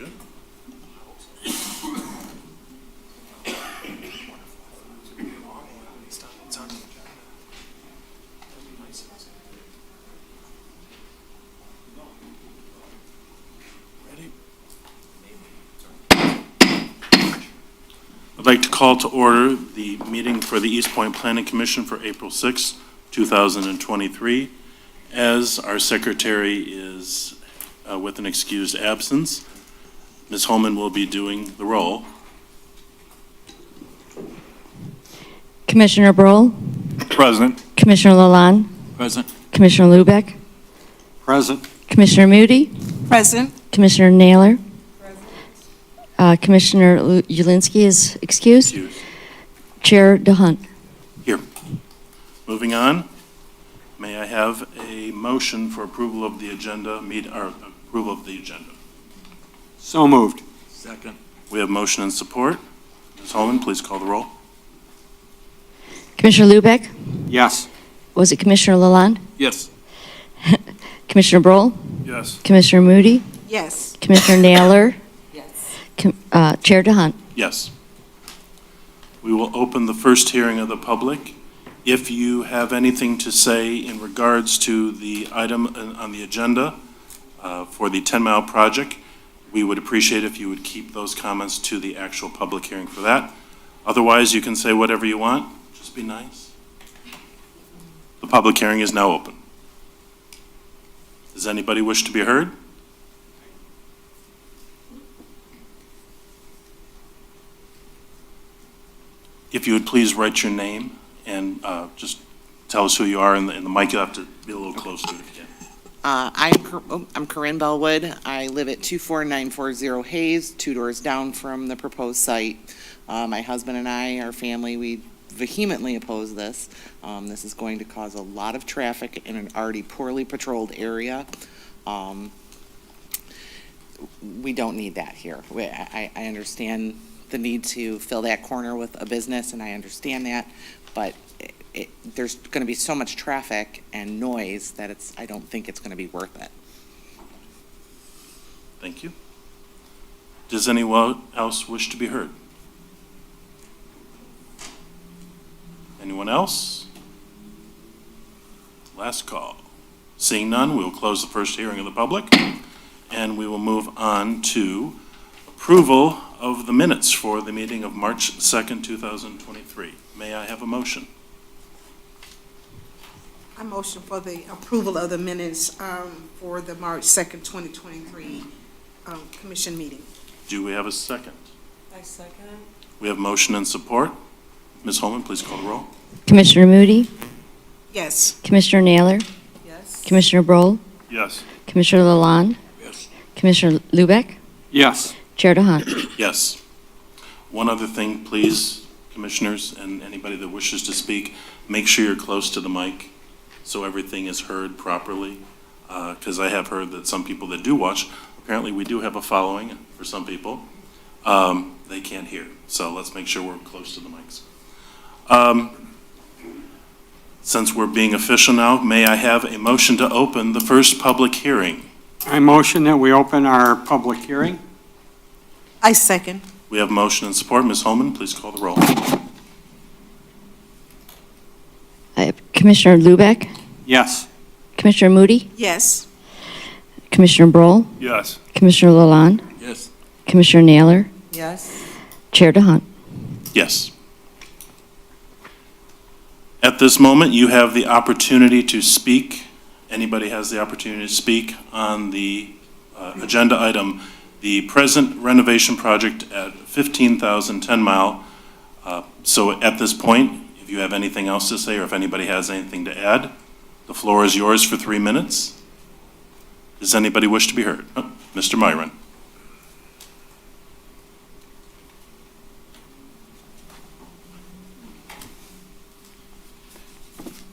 good. Ready? I'd like to call to order the meeting for the East Point Planning Commission for April 6, 2023. As our secretary is with an excused absence, Ms. Holman will be doing the roll. Commissioner Brohl, Present. Commissioner Lalonde, Present. Commissioner Lubeck, Present. Commissioner Moody, Present. Commissioner Naylor, Commissioner Ulinski is excused, Excused. Chair DeHunt. Here. Moving on, may I have a motion for approval of the agenda, approval of the agenda? So moved. Second. We have motion and support. Ms. Holman, please call the roll. Commissioner Lubeck, Yes. was it Commissioner Lalonde, Yes. Commissioner Brohl, Yes. Commissioner Moody, Yes. Commissioner Naylor, Yes. Chair DeHunt. Yes. We will open the first hearing of the public. If you have anything to say in regards to the item on the agenda for the 10 Mile project, we would appreciate if you would keep those comments to the actual public hearing for that. Otherwise, you can say whatever you want. Just be nice. The public hearing is now open. Does anybody wish to be heard? If you would please write your name and just tell us who you are, and the mic, you'll have to be a little closer to it again. I'm Corinne Bellwood. I live at 24940 Hayes, 2 doors down from the proposed site. My husband and I, our family, we vehemently oppose this. This is going to cause a lot of traffic in an already poorly patrolled area. We don't need that here. I understand the need to fill that corner with a business, and I understand that, but there's going to be so much traffic and noise that I don't think it's going to be worth it. Thank you. Does anyone else wish to be heard? Anyone else? Last call. Seeing none, we will close the first hearing of the public, and we will move on to approval of the minutes for the meeting of March 2nd, 2023. May I have a motion? I motion for the approval of the minutes for the March 2nd, 2023 commission meeting. Do we have a second? I second. We have motion and support. Ms. Holman, please call the roll. Commissioner Moody, Yes. Commissioner Naylor, Yes. Commissioner Brohl, Yes. Commissioner Lalonde, Yes. Commissioner Lubeck, Yes. Chair DeHunt. Yes. One other thing, please, commissioners and anybody that wishes to speak, make sure you're close to the mic so everything is heard properly. Because I have heard that some people that do watch, apparently we do have a following for some people, they can't hear. So let's make sure we're close to the mics. Since we're being official now, may I have a motion to open the first public hearing? I motion that we open our public hearing. I second. We have motion and support. Ms. Holman, please call the roll. Commissioner Lubeck, Yes. Commissioner Moody, Yes. Commissioner Brohl, Yes. Commissioner Lalonde, Yes. Commissioner Naylor, Yes. Chair DeHunt. Yes. At this moment, you have the opportunity to speak. Anybody has the opportunity to speak on the agenda item, the present renovation project at 15,000 10 Mile. So at this point, if you have anything else to say or if anybody has anything to add, the floor is yours for 3 minutes. Does anybody wish to be heard? Oh, Mr. Myron.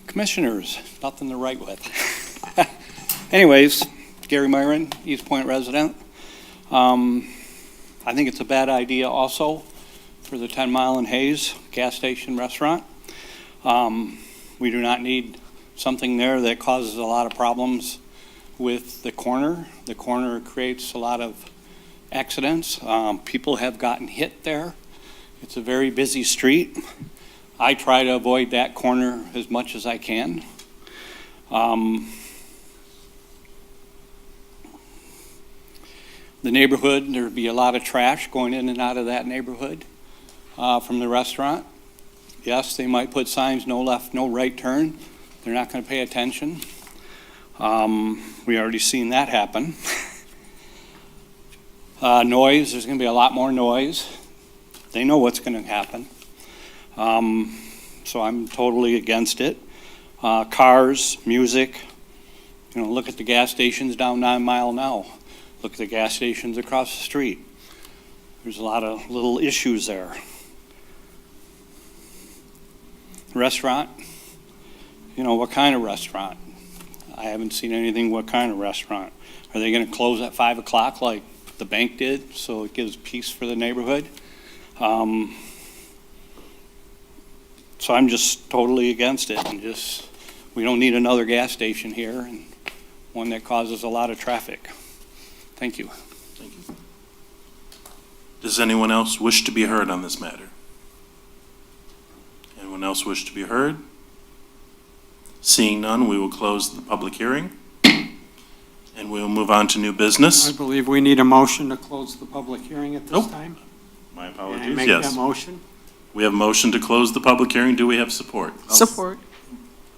Commissioners, nothing to write with. Anyways, Gary Myron, East Point resident. I think it's a bad idea also for the 10 Mile and Hayes gas station restaurant. We do not need something there that causes a lot of problems with the corner. The corner creates a lot of accidents. People have gotten hit there. It's a very busy street. I try to avoid that corner as much as I can. The neighborhood, there'd be a lot of trash going in and out of that neighborhood from the restaurant. Yes, they might put signs, no left, no right turn. They're not going to pay attention. We already seen that happen. Noise, there's going to be a lot more noise. They know what's going to happen. So I'm totally against it. Cars, music, look at the gas stations down 9 Mile now. Look at the gas stations across the street. There's a lot of little issues there. Restaurant, what kind of restaurant? I haven't seen anything, what kind of restaurant? Are they gonna close at 5 o'clock like the bank did, so it gives peace for the neighborhood? So I'm just totally against it, and we don't need another gas station here, and one that causes a lot of traffic. Thank you. Thank you. Does anyone else wish to be heard on this matter? Anyone else wish to be heard? Seeing none, we will close the public hearing, and we will move on to new I business. believe we need a motion to close the public hearing at this Nope. time. My Can I apologies, make that yes. motion? We have motion to close the public hearing. Do we have support? Support.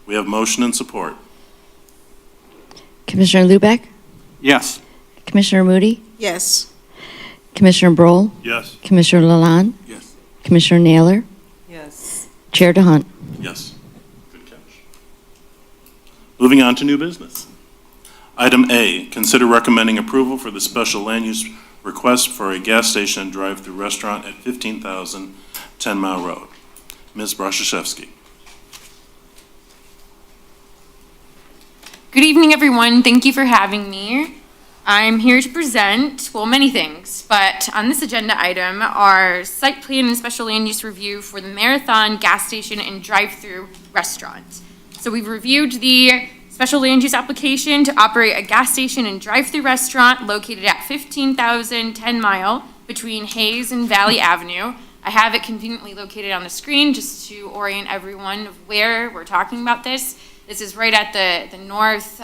We have motion and support. Commissioner Lubeck, Yes. Commissioner Moody, Yes. Commissioner Broll, Yes. Commissioner Lalonde, Yes. Commissioner Naylor, Yes. Chair DeHunt. Yes. Good catch. Moving on to new business. Item A, consider recommending approval for the special land use request for a gas station and drive-through restaurant at 15,000 10 Mile Road. Ms. Brashevsky. Good evening, everyone. Thank you for having me. I'm here to present, many things, but on this agenda item are site plan and special land use review for the Marathon gas station and drive-through restaurant. So we've reviewed the special land use application to operate a gas station and drive-through restaurant located at 15,000 10 Mile between Hayes and Valley Avenue. I have it conveniently located on the screen just to orient everyone of where we're talking about this. This is right at the north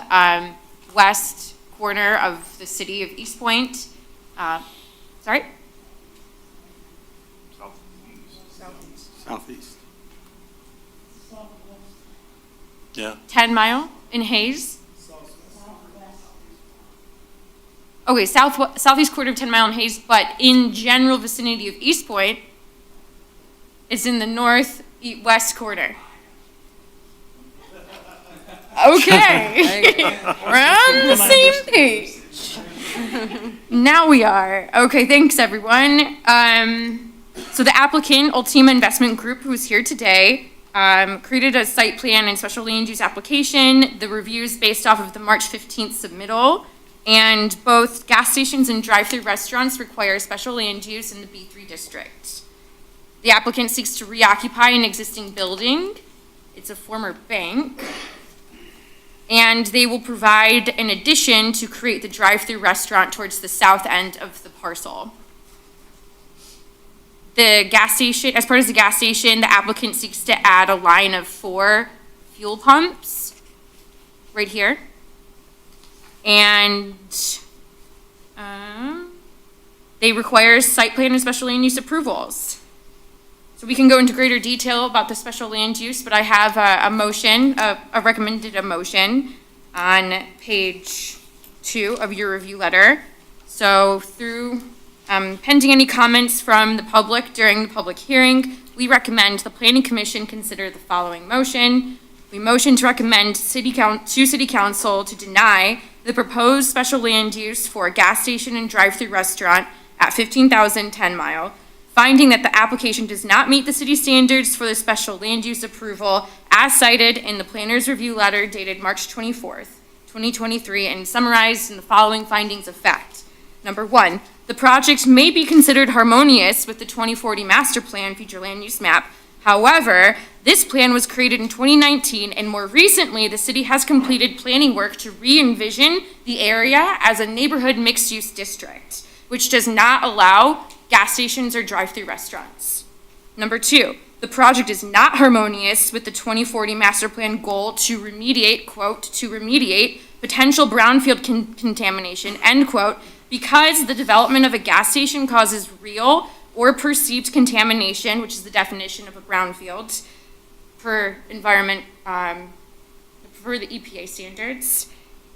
west corner of the city of East Point. Sorry? Southeast. Yeah. 10 Mile in Hayes. Okay, southeast quarter of 10 Mile in Hayes, but in general vicinity of East Point, it's in the northwest corner. Okay. We're on the same page. Now we are. Okay, thanks everyone. So the applicant, Ultima Investment Group, who's here today, created a site plan and special land use application. The review is based off of the March 15th submittal, and both gas stations and drive-through restaurants require special land use in the B3 district. The applicant seeks to reoccupy an existing building. It's a former bank. And they will provide an addition to create the drive-through restaurant towards the south end of the parcel. The gas station, as part of the gas station, the applicant seeks to add a line of 4 fuel pumps right here. And they require site plan and special land use approvals. So we can go into greater detail about the special land use, but I have a motion, a recommended motion on page 2 of your review letter. So through pending any comments from the public during the public hearing, we recommend the Planning Commission consider the following motion. We motion to recommend City Council to deny the proposed special land use for a gas station and drive-through restaurant at 15,000 10 Mile, finding that the application does not meet the city standards for the special land use approval as cited in the planner's review letter dated March 24th, 2023, and summarized in the following findings of fact. Number 1, the project may be considered harmonious with the 2040 master plan future land use map. However, this plan was created in 2019, and more recently, the city has completed planning work to re-envision the area as a neighborhood mixed-use district. which does not allow gas stations or drive-through restaurants. Number 2, the project is not harmonious with the 2040 master plan goal to remediate, quote, to remediate potential brownfield contamination, end quote, because the development of a gas station causes real or perceived contamination, which is the definition of a brownfield, for environment, for the EPA standards,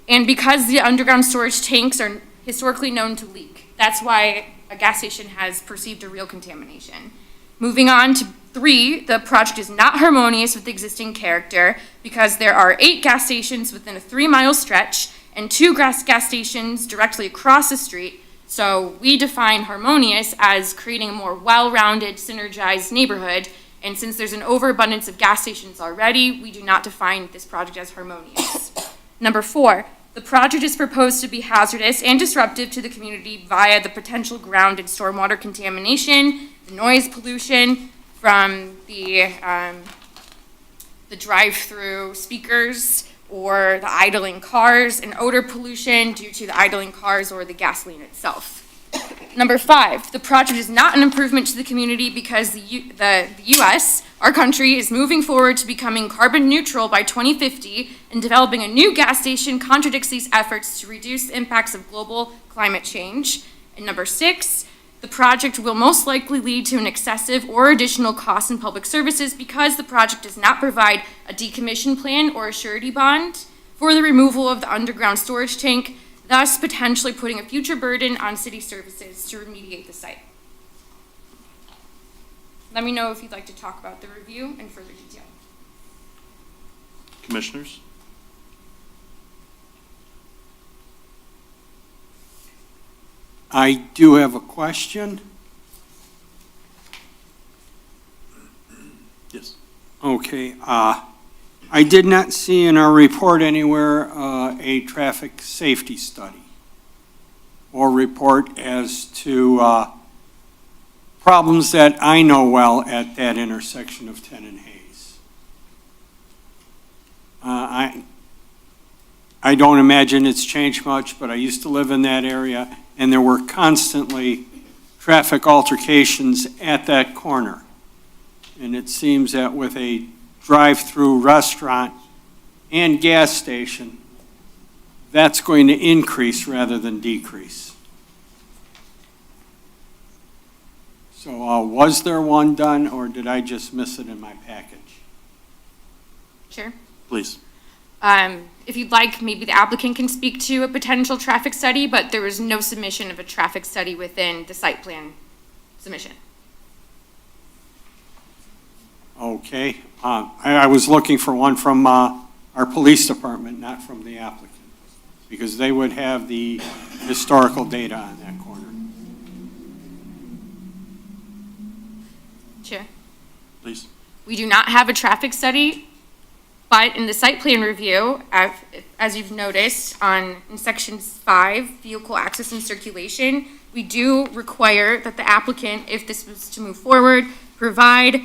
and because the underground storage tanks are historically known to leak. That's why a gas station has perceived a real contamination. Moving on to 3, the project is not harmonious with existing character because there are 8 gas stations within a 3-mile stretch and 2 gas stations directly across the street. So we define harmonious as creating a more well-rounded, synergized neighborhood. And since there's an overabundance of gas stations already, we do not define this project as harmonious. Number 4, the project is proposed to be hazardous and disruptive to the community via the potential ground and stormwater contamination, the noise pollution from the drive-through speakers or the idling cars, and odor pollution due to the idling cars or the gasoline itself. Number 5, the project is not an improvement to the community because the U.S., our country, is moving forward to becoming carbon neutral by 2050, and developing a new gas station contradicts these efforts to reduce the impacts of global climate change. And number 6, the project will most likely lead to an excessive or additional cost in public services because the project does not provide a decommission plan or a surety bond for the removal of the underground storage tank, thus potentially putting a future burden on city services to remediate the site. Let me know if you'd like to talk about the review in further detail. Commissioners? I do have a question. Yes. Okay, I did not see in our report anywhere a traffic safety study or report as to problems that I know well at that intersection of 10 and Hayes. I don't imagine it's changed much, but I used to live in that area, and there were constantly traffic altercations at that corner. And it seems that with a drive-through restaurant and gas station, that's going to increase rather than decrease. So was there one done, or did I just miss it in my package? Sure. Please. If you'd like, maybe the applicant can speak to a potential traffic study, but there was no submission of a traffic study within the site plan submission. Okay. I was looking for one from our police department, not from the applicant, because they would have the historical data on that corner. Sure. Please. We do not have a traffic study, but in the site plan review, as you've noticed, in sections 5, vehicle access and circulation, we do require that the applicant, if this was to move forward, provide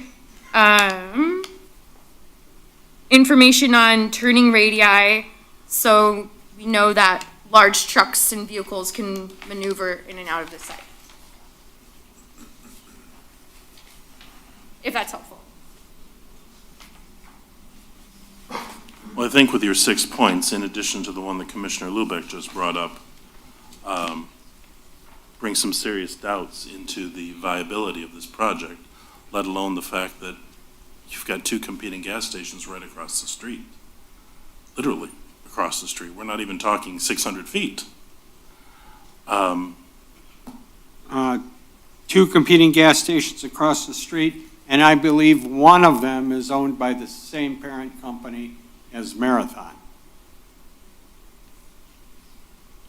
information on turning radii, so we know that large trucks and vehicles can maneuver in and out of the site. If that's helpful. Well, I think with your 6 points, in addition to the one that Commissioner Lubeck just brought up, brings some serious doubts into the viability of this project, let alone the fact that you've got 2 competing gas stations right across the street. Literally across the street. We're not even talking 600 feet. 2 competing gas stations across the street, and I believe one of them is owned by the same parent company as Marathon.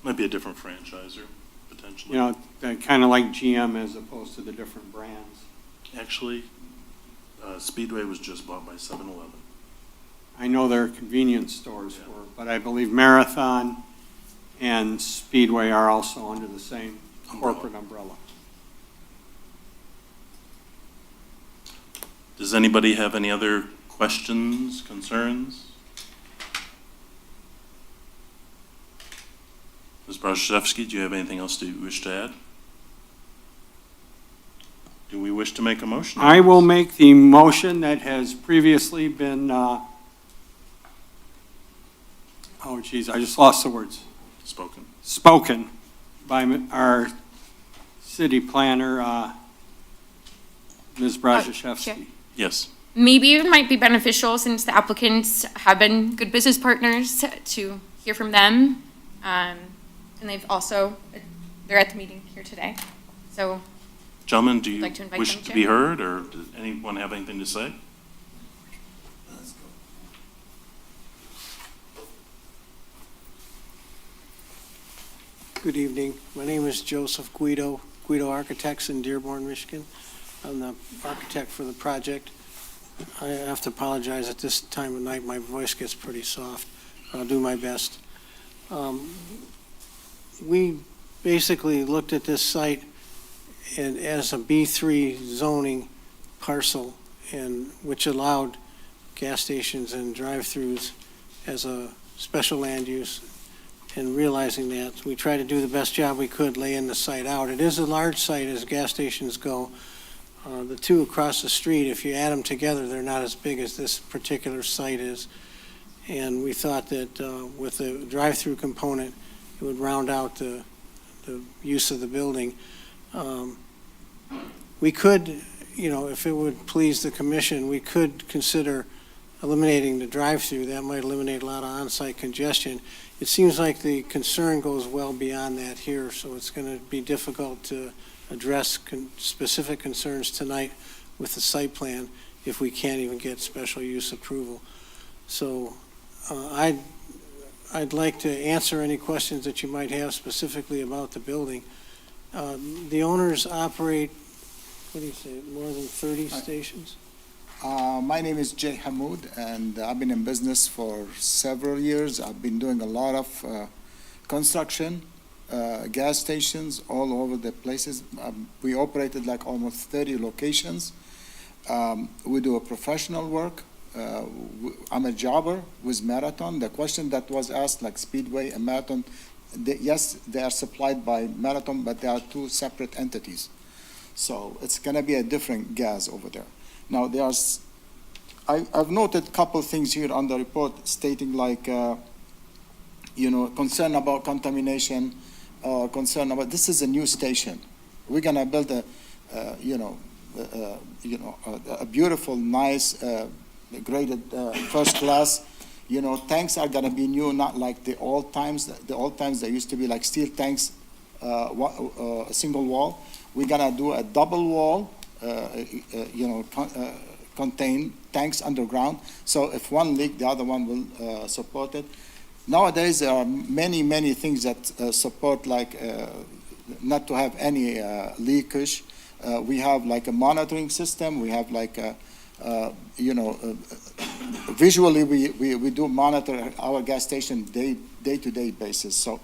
Might be a different franchiser, potentially. You know, kind of like GM as opposed to the different brands. Actually, Speedway was just bought by 7-Eleven. I know their convenience stores were, but I believe Marathon and Speedway are also under the same corporate umbrella. Does anybody have any other questions, concerns? Ms. Brzezinski, do you have anything else you wish to add? wish to make a motion? I will make the motion that has previously been, oh geez, I just lost the words. Spoken. Spoken by our city planner, Ms. Brazaszewski. Chair. Yes. Maybe it might be beneficial, since the applicants have been good business partners, to hear from them. And they've also, they're at the meeting here today. So, Gentlemen, do you Like to invite wish them, to Chair? be heard, or does anyone have anything to say? Good evening. My name is Joseph Guido Architects in Dearborn, Michigan. I'm the architect for the project. I have to apologize at this time of night. My voice gets pretty soft. I'll do my best. We basically looked at this site as a B3 zoning parcel, which allowed gas stations and drive-throughs as a special land use. And realizing that, we tried to do the best job we could laying the site out. It is a large site as gas stations go. The two across the street, if you add them together, they're not as big as this particular site is. And we thought that with the drive-through component, it would round out the use of the building. We could, if it would please the commission, we could consider eliminating the drive-through. That might eliminate a lot of on-site congestion. It seems like the concern goes well beyond that here, so it's going to be difficult to address specific concerns tonight with the site plan if we can't even get special use approval. So I'd like to answer any questions that you might have specifically about the building. The owners operate, what do you say, more than 30 stations? My name is Jay Hamoud, and I've been in business for several years. I've been doing a lot of construction, gas stations all over the places. We operated like almost 30 locations. We do a professional work. I'm a jobber with Marathon. The question that was asked, like Speedway and Marathon, yes, they are supplied by Marathon, but they are two separate entities. So it's going to be a different gas over there. Now, I've noted a couple things here on the report stating like, concern about contamination, concern about, this is a new station. We're going to build a beautiful, nice, graded first class. Tanks are going to be new, not like the old times. The old times, they used to be like steel tanks, a single wall. We're going to do a double wall, contain tanks underground. So if one leak, the other one will support it. Nowadays, there are many, many things that support like not to have any leakage. We have like a monitoring system. We have like visually we do monitor our gas station day-to-day basis. So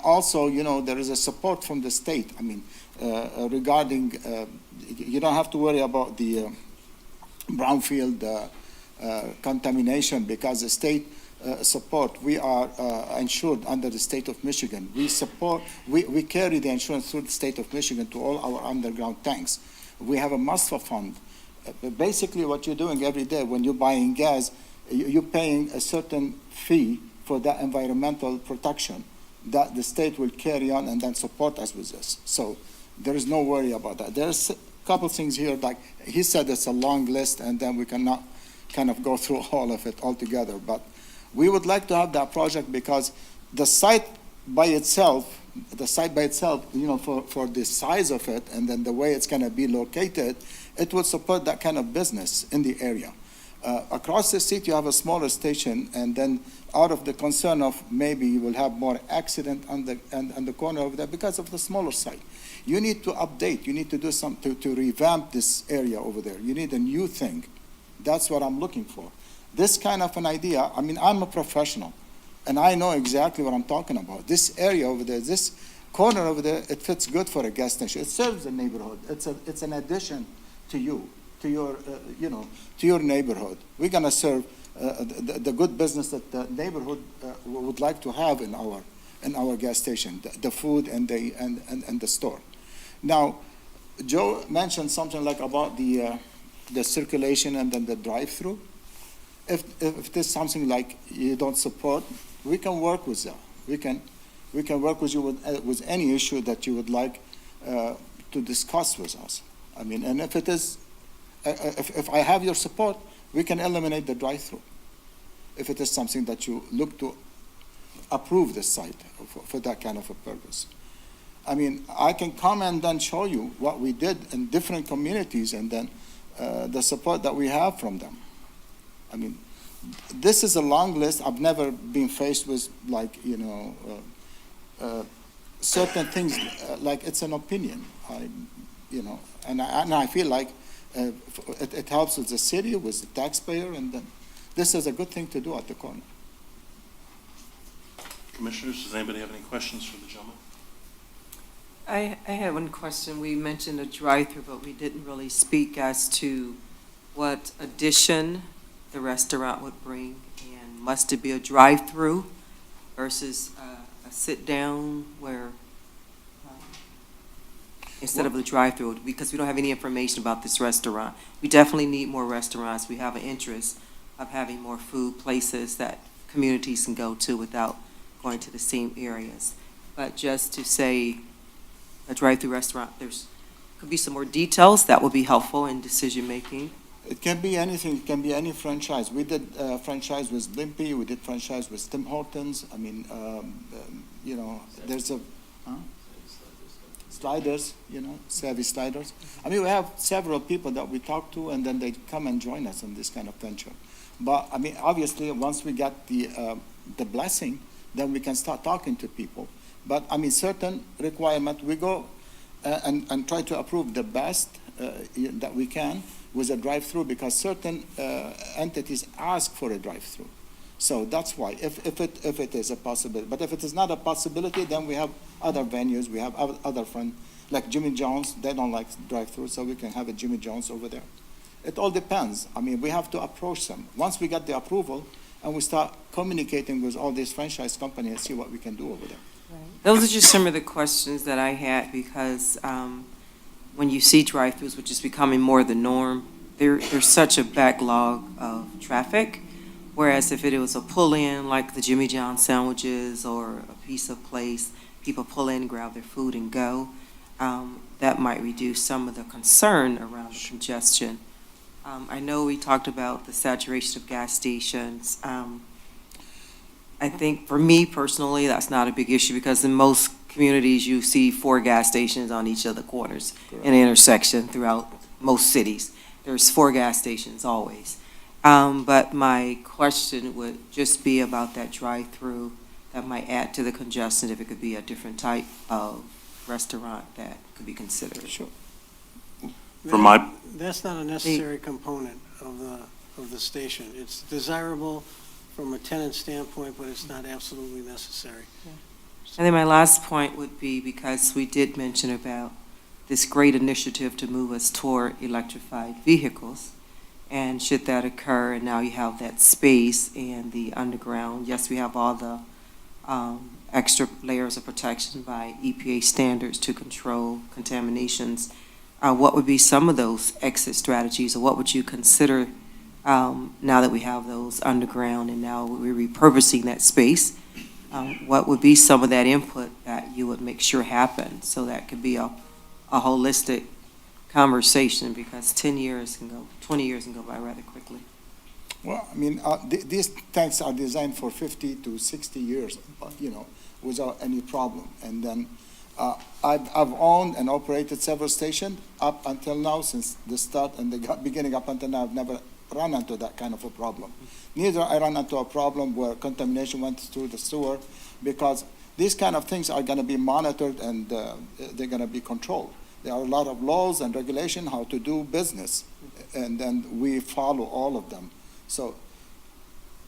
also, there is a support from the state. I mean, regarding, you don't have to worry about the brownfield contamination because the state support, we are insured under the state of Michigan. We carry the insurance through the state of Michigan to all our underground tanks. We have a MUSFA fund. Basically what you're doing every day when you're buying gas, you're paying a certain fee for that environmental protection that the state will carry on and then support us with this. So there is no worry about that. There's a couple things here, like he said it's a long list and then we cannot kind of go through all of it altogether. But we would like to have that project because the site by itself, for the size of it and then the way it's going to be located, it would support that kind of business in the area. Across the street, you have a smaller station, and then out of the concern of maybe you will have more accident on the corner over there because of the smaller site. You need to update. You need to do something to revamp this area over there. You need a new thing. That's what I'm looking for. This kind of an idea, I mean, I'm a professional, and I know exactly what I'm talking about. This area over there, this corner over there, it fits good for a gas station. It serves the neighborhood. It's an addition to you, to your neighborhood. We're going to serve the good business that the neighborhood would like to have in our gas station, the food and the store. Now, Joe mentioned something like about the circulation and then the drive-through. If there's something like you don't support, we can work with that. We can work with you with any issue that you would like to discuss with us. I mean, and if it is, if I have your support, we can eliminate the drive-through. If it is something that you look to approve the site for that kind of a purpose. I mean, I can come and then show you what we did in different communities and then the support that we have from them. I mean, this is a long list. I've never been faced with like, certain things, like it's an opinion. And I feel like it helps with the city, with the taxpayer, and then this is a good thing to do at the corner. Commissioners, does anybody have any questions for the gentleman? I had one question. We mentioned a drive-through, but we didn't really speak as to what addition the restaurant would bring. And must it be a drive-through versus a sit-down where, instead of the drive-through? Because we don't have any information about this restaurant. We definitely need more restaurants. We have an interest of having more food places that communities can go to without going to the same areas. But just to say a drive-through restaurant, could be some more details that would be helpful in decision-making. It can be anything. It can be any franchise. We did franchise with Blimpie. We did franchise with Tim Hortons. I mean, there's sliders, Savvy Sliders. I mean, we have several people that we talk to, and then they come and join us in this kind of venture. But, I mean, obviously, once we get the blessing, then we can start talking to people. But, I mean, certain requirement, we go and try to approve the best that we can with a drive-through, because certain entities ask for a drive-through. So that's why, if it is a possibility. But if it is not a possibility, then we have other venues. We have other friends, like Jimmy John's. They don't like drive-through, so we can have a Jimmy John's over there. It all depends. I mean, we have to approach them. Once we get the approval, and we start communicating with all these franchise companies and see what we can do over there. Those are just some of the questions that I had, because when you see drive-throughs, which is becoming more the norm, there's such a backlog of traffic. Whereas if it was a pull-in, like the Jimmy John sandwiches or a pizza place, people pull in, grab their food and go, that might reduce some of the concern around the congestion. I know we talked about the saturation of gas stations. I think for me personally, that's not a big issue, because in most communities, you see 4 gas stations on each of the corners in an intersection throughout most cities. There's 4 gas stations always. But my question would just be about that drive-through that might add to the congestion, if it could be a different type of restaurant that could be considered. Sure. That's not a necessary component of the station. It's desirable from a tenant standpoint, but it's not absolutely necessary. And then my last point would be, because we did mention about this great initiative to move us toward electrified vehicles, and should that occur, and now you have that space and the underground, yes, we have all the extra layers of protection by EPA standards to control contaminations. What would be some of those exit strategies, or what would you consider now that we have those underground and now we're repurposing that space? What would be some of that input that you would make sure happen, so that could be a holistic conversation, because 10 years can go, 20 years can go by rather quickly. Well, I mean, these tanks are designed for 50 to 60 years, without any problem. And then I've owned and operated several stations up until now, since the start and the beginning up until now. I've never run into that kind of a problem. Neither I run into a problem where contamination went through the sewer, because these kind of things are going to be monitored and they're going to be controlled. There are a lot of laws and regulation how to do business, and then we follow all of them. So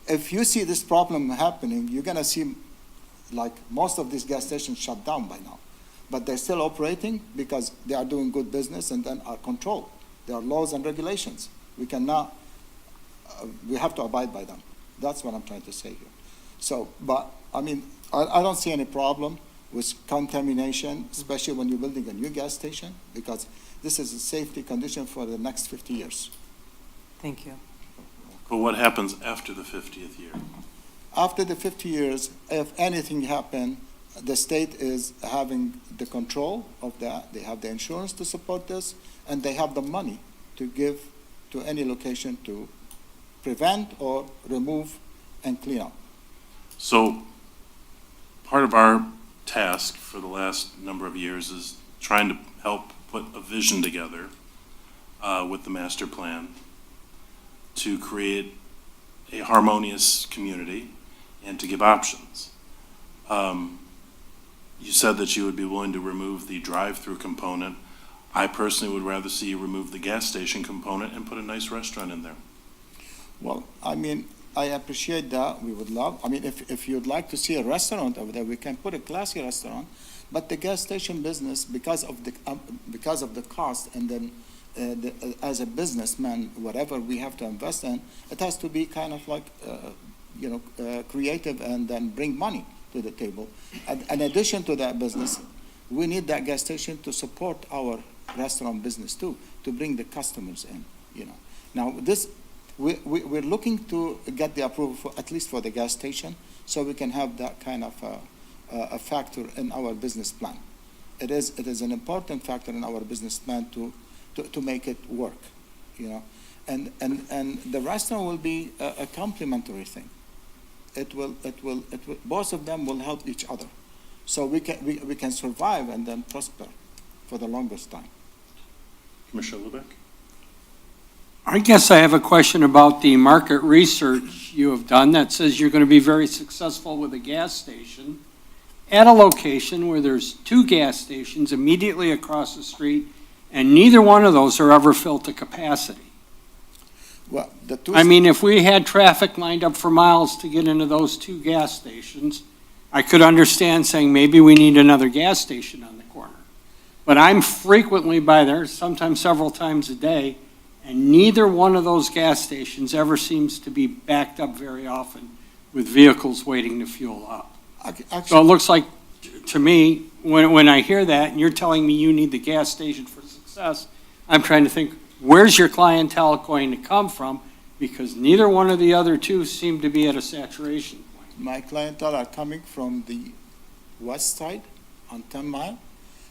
if you see this problem happening, you're going to see like most of these gas stations shut down by now. But they're still operating because they are doing good business and then are controlled. There are laws and regulations. We cannot, we have to abide by them. That's what I'm trying to say here. So, but I mean, I don't see any problem with contamination, especially when you're building a new gas station, because this is a safety condition for the next 50 years. Thank you. But what happens after the 50th year? After the 50 years, if anything happened, the state is having the control of that. They have the insurance to support this, and they have the money to give to any location to prevent or remove and clean up. So part of our task for the last number of years is trying to help put a vision together with the master plan to create a harmonious community and to give options. You said that you would be willing to remove the drive-through component. I personally would rather see you remove the gas station component and put a nice restaurant in there. Well, I mean, I appreciate that. We would love, I mean, if you'd like to see a restaurant over there, we can put a classy restaurant. But the gas station business, because of the cost, and then as a businessman, whatever we have to invest in, it has to be kind of like, creative and then bring money to the table. And in addition to that business, we need that gas station to support our restaurant business too, to bring the customers in, Now, we're looking to get the approval for, at least for the gas station, so we can have that kind of a factor in our business plan. It is an important factor in our business plan to make it work, And the restaurant will be a complementary thing. It will, both of them will help each other. So we can survive and then prosper for the longest time. Commissioner Lubeck? I guess I have a question about the market research you have done that says you're going to be very successful with a gas station at a location where there's 2 gas stations immediately across the street, and neither one of those are ever filled to capacity. Well, I mean, if we had traffic lined up for miles to get into those 2 gas stations, I could understand saying maybe we need another gas station on the corner. But I'm frequently by there, sometimes several times a day, and neither one of those gas stations ever seems to be backed up very often with vehicles waiting to fuel up. So it looks like, to me, when I hear that, and you're telling me you need the gas station for success, I'm trying to think, where's your clientele going to come from? Because neither one of the other 2 seem to be at a saturation point. My clientele are coming from the west side on 10 Mile.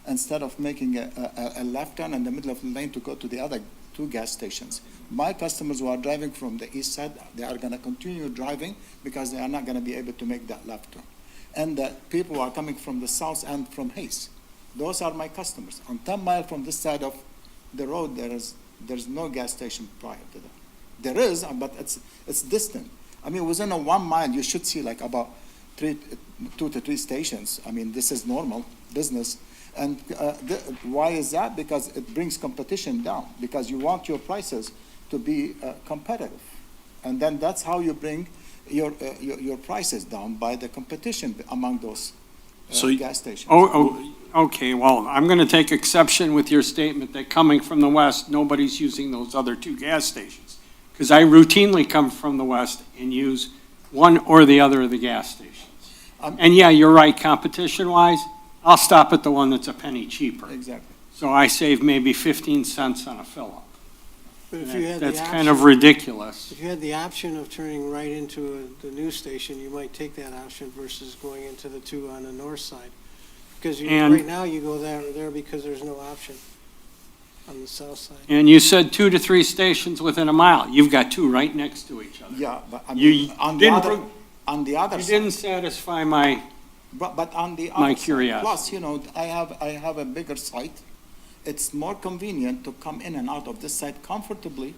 Instead of making a left turn in the middle of the lane to go to the other 2 gas stations. My customers who are driving from the east side, they are going to continue driving because they are not going to be able to make that left turn. And the people who are coming from the south and from Hayes, those are my customers. On 10 Mile from this side of the road, there's no gas station prior to that. There is, but it's distant. I mean, within a 1 mile, you should see like about 2 to 3 stations. I mean, this is normal business. And why is that? Because it brings competition down, because you want your prices to be competitive. And then that's how you bring your prices down, by the competition among those gas stations. Okay, well, I'm going to take exception with your statement that coming from the west, nobody's using those other 2 gas stations. Because I routinely come from the west and use one or the other of the gas stations. And yeah, you're right, competition-wise, I'll stop at the one that's a penny cheaper. Exactly. So I save maybe 15 cents on a fill-up. But if you had the That's option, kind of ridiculous. if you had the option of turning right into the new station, you might take that option versus going into the 2 on the north side. Because right now you go there because there's no option on the south side. And you said 2 to 3 stations within a mile. You've got 2 right next to each other. Yeah, but I You mean, on the other You side. didn't satisfy my, But on the my other side, curiosity. plus, I have a bigger site. It's more convenient to come in and out of this site comfortably.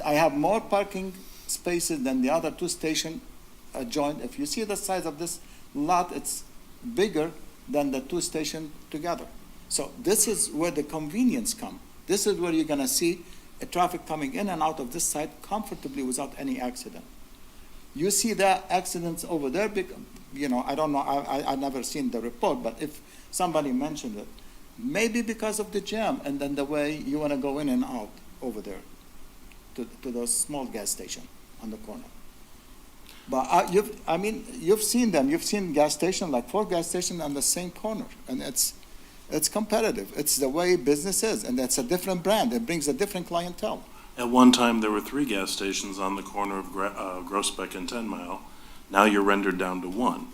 I have more parking spaces than the other 2 stations adjoined. If you see the size of this lot, it's bigger than the 2 stations together. So this is where the convenience comes. This is where you're going to see traffic coming in and out of this site comfortably without any accident. You see the accidents over there, I don't know, I've never seen the report, but if somebody mentioned it, maybe because of the jam and then the way you want to go in and out over there to those small gas stations on the corner. But you've seen them. You've seen gas station, like 4 gas stations on the same corner, and it's competitive. It's the way business is, and it's a different brand. It brings a different clientele. At one time, there were 3 gas stations on the corner of Groesbeck and 10 Mile. Now you're rendered down to 1,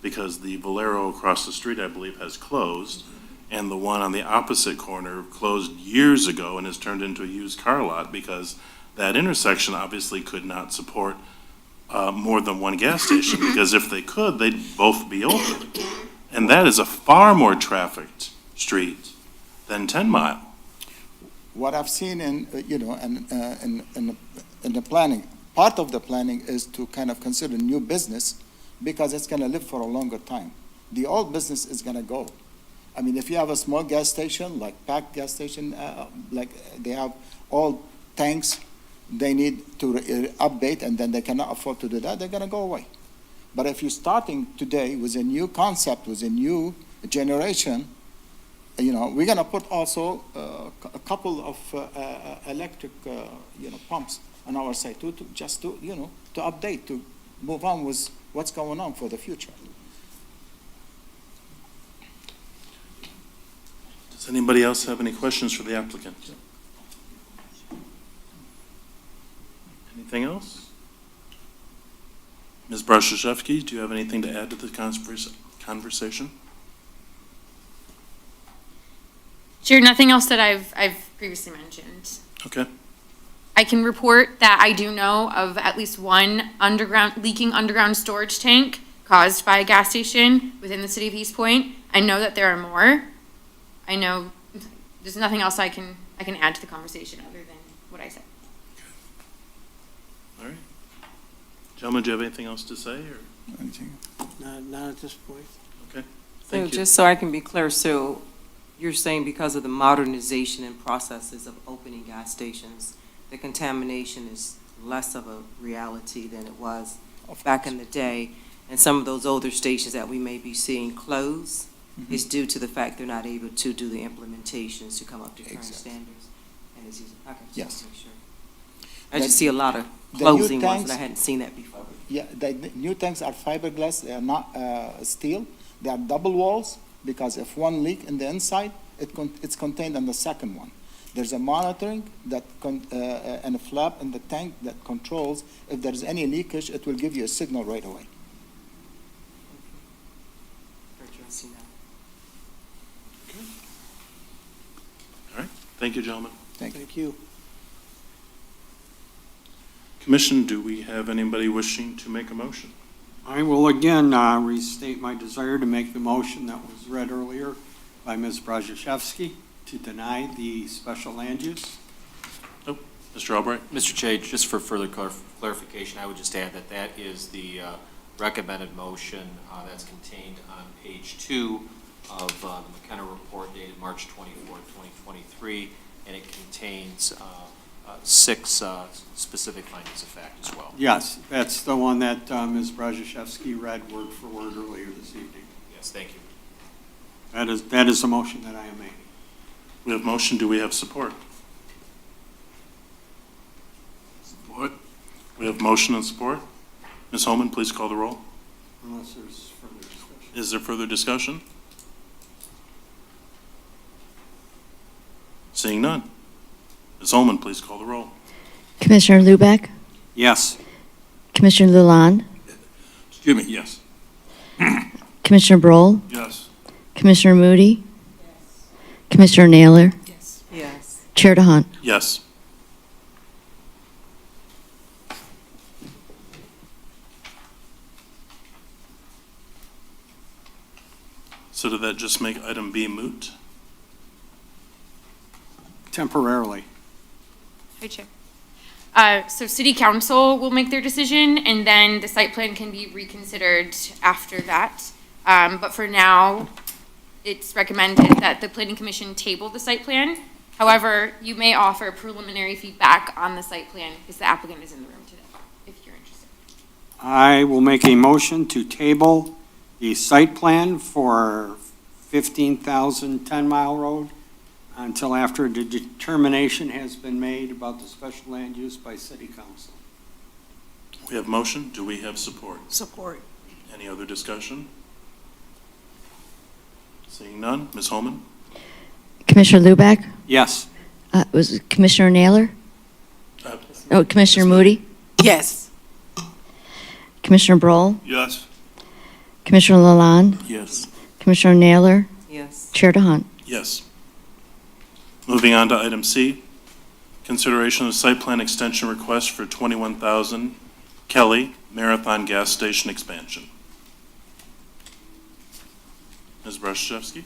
because the Valero across the street, I believe, has closed, and the one on the opposite corner closed years ago and has turned into a used car lot, because that intersection obviously could not support more than 1 gas station, because if they could, they'd both be open. And that is a far more trafficked street than 10 Mile. What I've seen in the planning, part of the planning is to kind of consider new business because it's going to live for a longer time. The old business is going to go. I mean, if you have a small gas station, like Pack gas station, like they have all tanks, they need to update, and then they cannot afford to do that, they're going to go away. But if you're starting today with a new concept, with a new generation, we're going to put also a couple of electric, pumps on our site to update, to move on with what's going on for the future. Does anybody else have any questions for the applicant? Anything else? Ms. Brashevsky, do you have anything to add to the conversation? Sure, nothing else that I've previously mentioned. Okay. I can report that I do know of at least one leaking underground storage tank caused by a gas station within the city of East Point. I know that there are more. I know there's nothing else I can add to the conversation other than what I said. All right. Gentlemen, do you have anything else to say, or? Not at this point. Okay. So Thank you. just so I can be clear, so you're saying because of the modernization and processes of opening gas stations, the contamination is less of a reality than it was back in the day, and some of those older stations that we may be seeing close is due to the fact they're not able to do the implementations to come up to current standards. And it's okay, just Yes. to make sure. I just see a lot of the new closing ones, tanks- and I hadn't seen that before. Yeah, the new tanks are fiberglass, they are not steel. They are double walls, because if one leak in the inside, it's contained in the second one. There's a monitoring and a flap in the tank that controls if there's any leakage, it will give you a signal right away. Interesting that. All right. Thank you, gentlemen. Thank you. Commission, do we have anybody wishing to make a motion? I will again restate my desire to make the motion that was read earlier by Ms. Brzezinski to deny the special land use. Mr. Albright? Mr. Chair, just for further clarification, I would just add that that is the recommended motion that's contained on page 2 of the McKenna report dated March 24, 2023, and it contains 6 specific findings of fact as well. Yes, that's the one that Ms. Brzezinski read word for word earlier this evening. Yes, thank you. That is the motion that I am making. We have motion. Do we have support? Support. We have motion and support. Ms. Holman, please call the roll. Unless there's further discussion. Is there further discussion? Seeing none. Ms. Holman, please call the roll. Commissioner Lubeck, Yes. Commissioner Lalonde, Excuse me, yes. Commissioner Broll, Yes. Commissioner Moody, Commissioner Naylor, Yes. Chair DeHunt. Yes. So did that just make item B moot? Temporarily. Hi, Chair. So city council will make their decision, and then the site plan can be reconsidered after that. But for now, it's recommended that the planning commission table the site plan. However, you may offer preliminary feedback on the site plan because the applicant is in the room today, if you're interested. I will make a motion to table the site plan for 15,000 10 Mile Road until after the determination has been made about the special land use by city council. We have motion. Do we have support? Support. Any other discussion? Seeing none. Ms. Holman? Commissioner Luback? Yes. Was it Commissioner Naylor? Uh, Oh, Commissioner Moody? Yes. Commissioner Broll? Yes. Commissioner Lalonde? Yes. Commissioner Naylor? Yes. Chair DeHunt? Yes. Moving on to item C, consideration of site plan extension request for 21,000 Kelly Marathon Gas Station expansion. Ms. Brashevsky?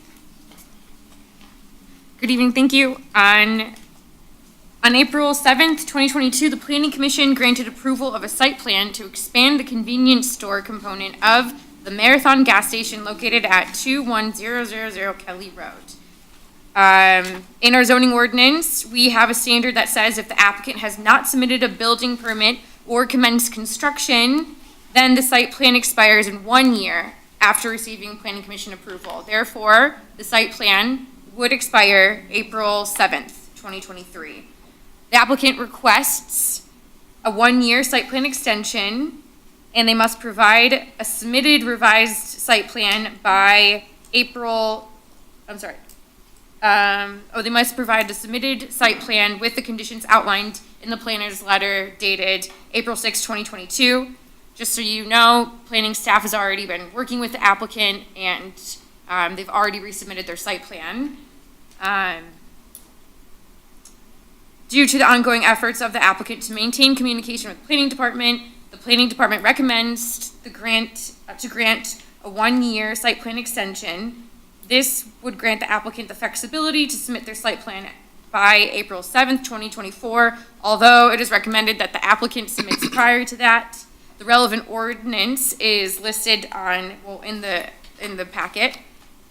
Good evening, thank you. On April 7th, 2022, the Planning Commission granted approval of a site plan to expand the convenience store component of the Marathon gas station located at 21000 Kelly Road. In our zoning ordinance, we have a standard that says if the applicant has not submitted a building permit or commenced construction, then the site plan expires in 1 year after receiving Planning Commission approval. Therefore, the site plan would expire April 7th, 2023. The applicant requests a 1-year site plan extension, and they must provide a submitted revised site plan by they must provide a submitted site plan with the conditions outlined in the planner's letter dated April 6, 2022. Just so you know, planning staff has already been working with the applicant, and they've already resubmitted their site plan. Due to the ongoing efforts of the applicant to maintain communication with the planning department, the planning department recommends to grant a 1-year site plan extension. This would grant the applicant the flexibility to submit their site plan by April 7th, 2024, although it is recommended that the applicant submits prior to that. The relevant ordinance is listed in the packet,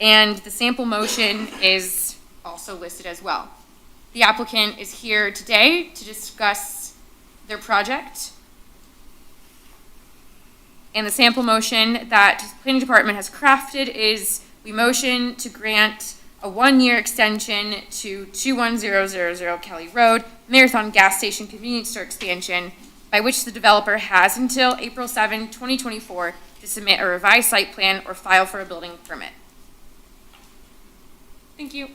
and the sample motion is also listed as well. The applicant is here today to discuss their project. And the sample motion that the planning department has crafted is we motion to grant a 1-year extension to 21000 Kelly Road, Marathon Gas Station Convenience Store expansion, by which the developer has until April 7, 2024 to submit a revised site plan or file for a building permit. Thank you.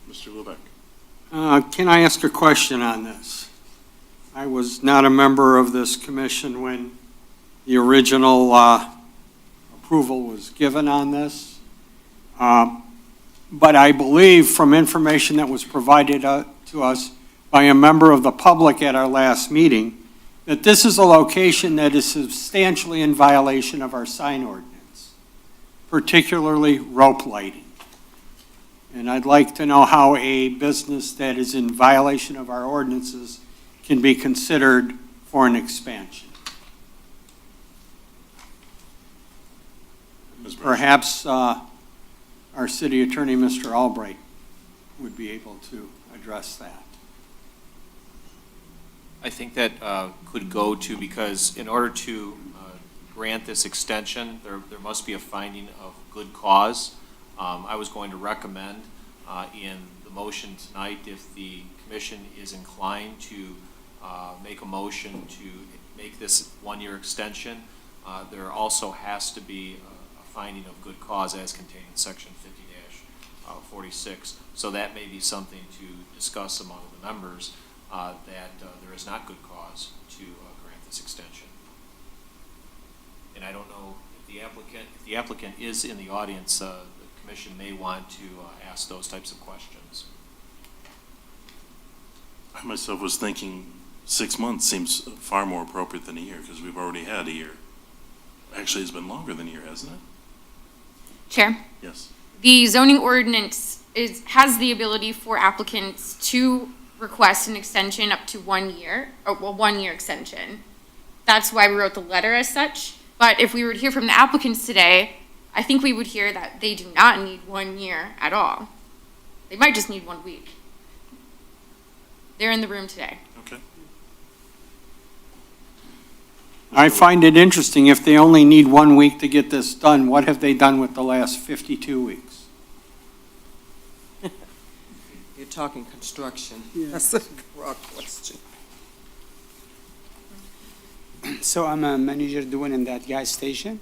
Mr. Lubeck? Can I ask a question on this? I was not a member of this commission when the original approval was given on this. But I believe from information that was provided to us by a member of the public at our last meeting, that this is a location that is substantially in violation of our sign ordinance, particularly rope lighting. And I'd like to know how a business that is in violation of our ordinances can be considered for an expansion. Ms. Brashevsky? Perhaps our city attorney, Mr. Albright, would be able to address that. I think that could go to, because in order to grant this extension, there must be a finding of good cause. I was going to recommend in the motion tonight, if the commission is inclined to make a motion to make this 1-year extension, there also has to be a finding of good cause as contained in section 50-46. So that may be something to discuss among the members, that there is not good cause to grant this extension. And I don't know if the applicant is in the audience, the commission may want to ask those types of questions. I myself was thinking 6 months seems far more appropriate than a year, because we've already had a year. Actually, it's been longer than a year, hasn't it? Chair? Yes. The zoning ordinance has the ability for applicants to request an extension up to 1 year, or 1-year extension. That's why we wrote the letter as such. But if we were to hear from the applicants today, I think we would hear that they do not need 1 year at all. They might just need 1 week. They're in the room today. Okay. I find it interesting, if they only need 1 week to get this done, what have they done with the last 52 weeks? You're talking construction. That's a broad question. So I'm a manager doing in that gas station,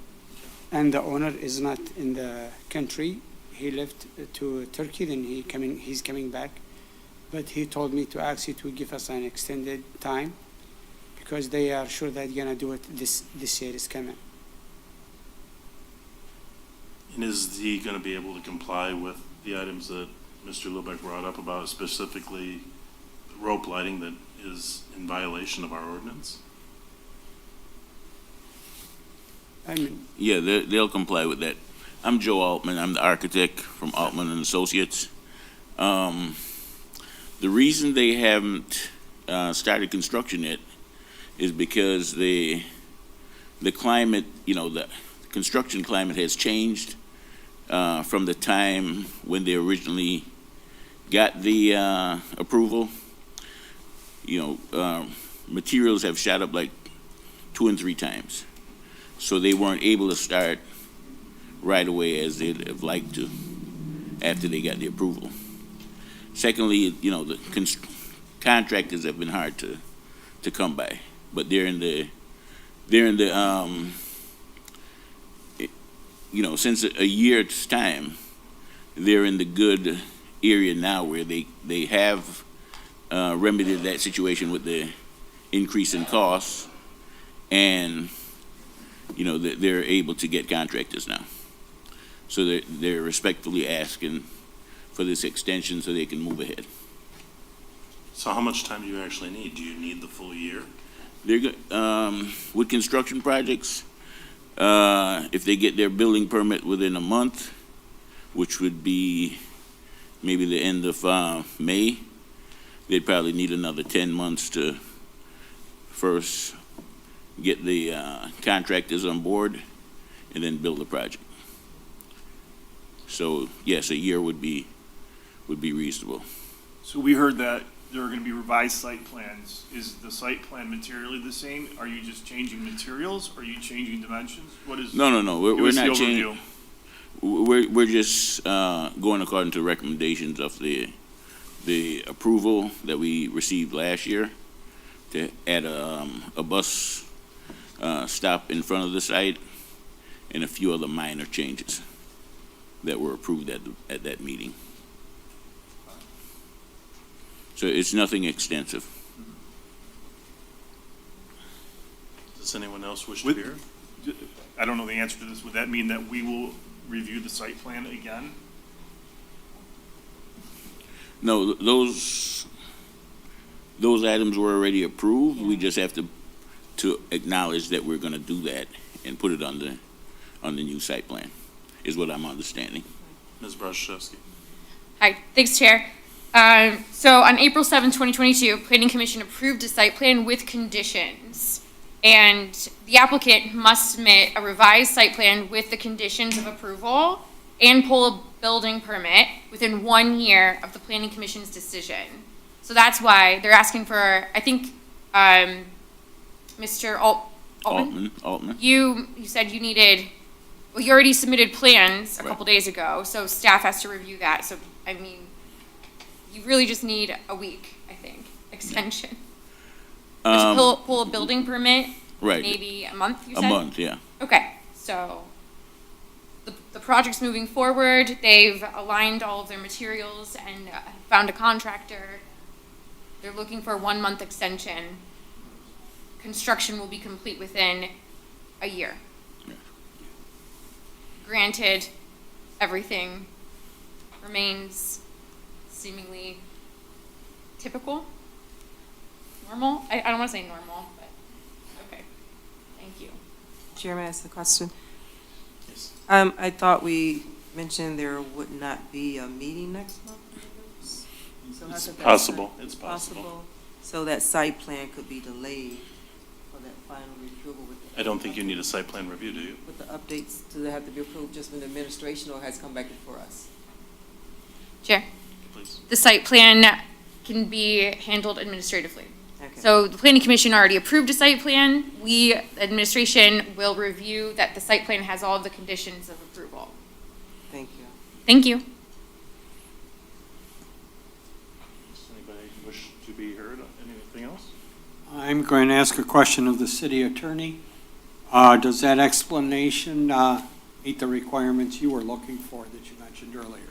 and the owner is not in the country. He left to Turkey, then he's coming back. But he told me to ask you to give us an extended time because they are sure that they're gonna do it this year is coming. And is he going to be able to comply with the items that Mr. Lubeck brought up about specifically rope lighting that is in violation of our ordinance? I mean, Yeah, they'll comply with that. I'm Joe Altman. I'm the architect from Altman and Associates. The reason they haven't started construction yet is because the climate, the construction climate has changed from the time when they originally got the approval. Materials have shot up like 2 and 3 times. So they weren't able to start right away as they'd have liked to after they got the approval. Secondly, the contractors have been hard to come by, but since a year's time, they're in the good area now where they have remedied that situation with the increase in costs, and they're able to get contractors now. So they're respectfully asking for this extension so they can move ahead. So how much time do you actually need? Do you need the full year? With construction projects, if they get their building permit within a month, which would be maybe the end of May, they'd probably need another 10 months to first get the contractors on board and then build the project. So yes, a year would be reasonable. So we heard that there are going to be revised site plans. Is the site plan materially the same? Are you just changing materials? Are you changing dimensions? What is? No. Give We're us the not overview. changing. We're just going according to recommendations of the approval that we received last year to add a bus stop in front of the site and a few other minor changes that were approved at that meeting. So it's nothing extensive. Does anyone else wish to With- hear? I don't know the answer to this. Would that mean that we will review the site plan again? No, those items were already approved. We just have to acknowledge that we're going to do that and put it on the new site plan, is what I'm understanding. Ms. Brzezowski? Hi, thanks, Chair. So on April 7, 2022, Planning Commission approved a site plan with conditions. And the applicant must submit a revised site plan with the conditions of approval and pull a building permit within 1 year of the Planning Commission's decision. So that's why they're asking for, I think, Mr. Altman? You said you needed, well, you already submitted plans a couple days ago, so staff has to review that. So, I mean, you really just need a week, I think, extension. But to pull a building permit, Right. maybe a month, you said? A month, yeah. Okay, so the project's moving forward. They've aligned all of their materials and found a contractor. They're looking for a 1-month extension. Construction will be complete within a year. Yeah. Granted, everything remains seemingly typical, normal. I don't want to say normal, but okay. Thank you. Chairman, ask the question. Yes. I thought we mentioned there would not be a meeting next month. So how It's could that possible. happen? It's possible. So that site plan could be delayed for that final approval with the. I don't think you need a site plan review, do you? With the updates, do they have to be approved just from the administration or has come back before us? Chair, Please. the site plan can be handled administratively. Okay. So the planning commission already approved a site plan. We, administration, will review that the site plan has all of the conditions of approval. Thank you. Thank you. Does anybody wish to be heard on anything else? I'm going to ask a question of the city attorney. Does that explanation meet the requirements you were looking for that you mentioned earlier?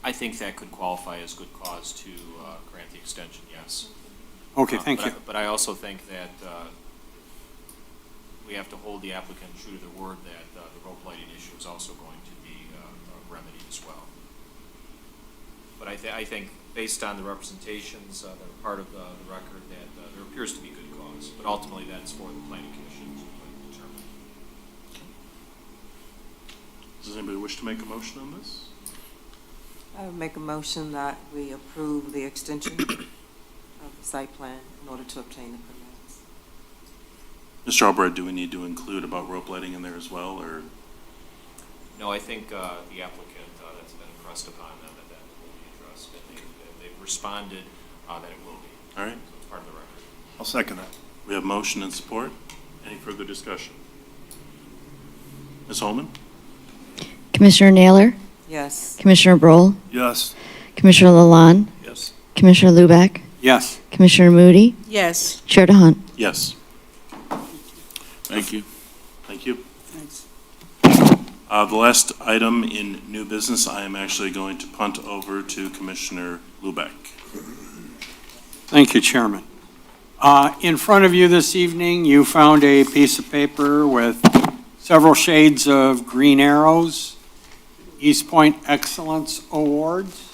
I think that could qualify as good cause to grant the extension, yes. Okay, thank But you. But I also think that we have to hold the applicant true to their word that the rope lighting issue is also going to be remedied as well. But I think, based on the representations that are part of the record, that there appears to be good cause. But ultimately, that's for the planning commission to determine. Does anybody wish to make a motion on this? I would make a motion that we approve the extension of the site plan in order to obtain the permits. Mr. Albright, do we need to include about rope lighting in there as well, or? No, I think the applicant, that's been impressed upon them that will be addressed. And they've responded that it will be. All right. So it's part of the record. I'll second that. We have motion and support. Any further discussion? Ms. Holman? Commissioner Naylor, Yes. Commissioner Broll, Yes. Commissioner Lalonde, Yes. Commissioner Lubac, Yes. Commissioner Moody, Yes. Chair DeHunt. Yes. Thank you. Thank you. Thanks. The last item in new business, I am actually going to punt over to Commissioner Lubeck. Thank you, Chairman. In front of you this evening, you found a piece of paper with several shades of green arrows, East Point Excellence Awards.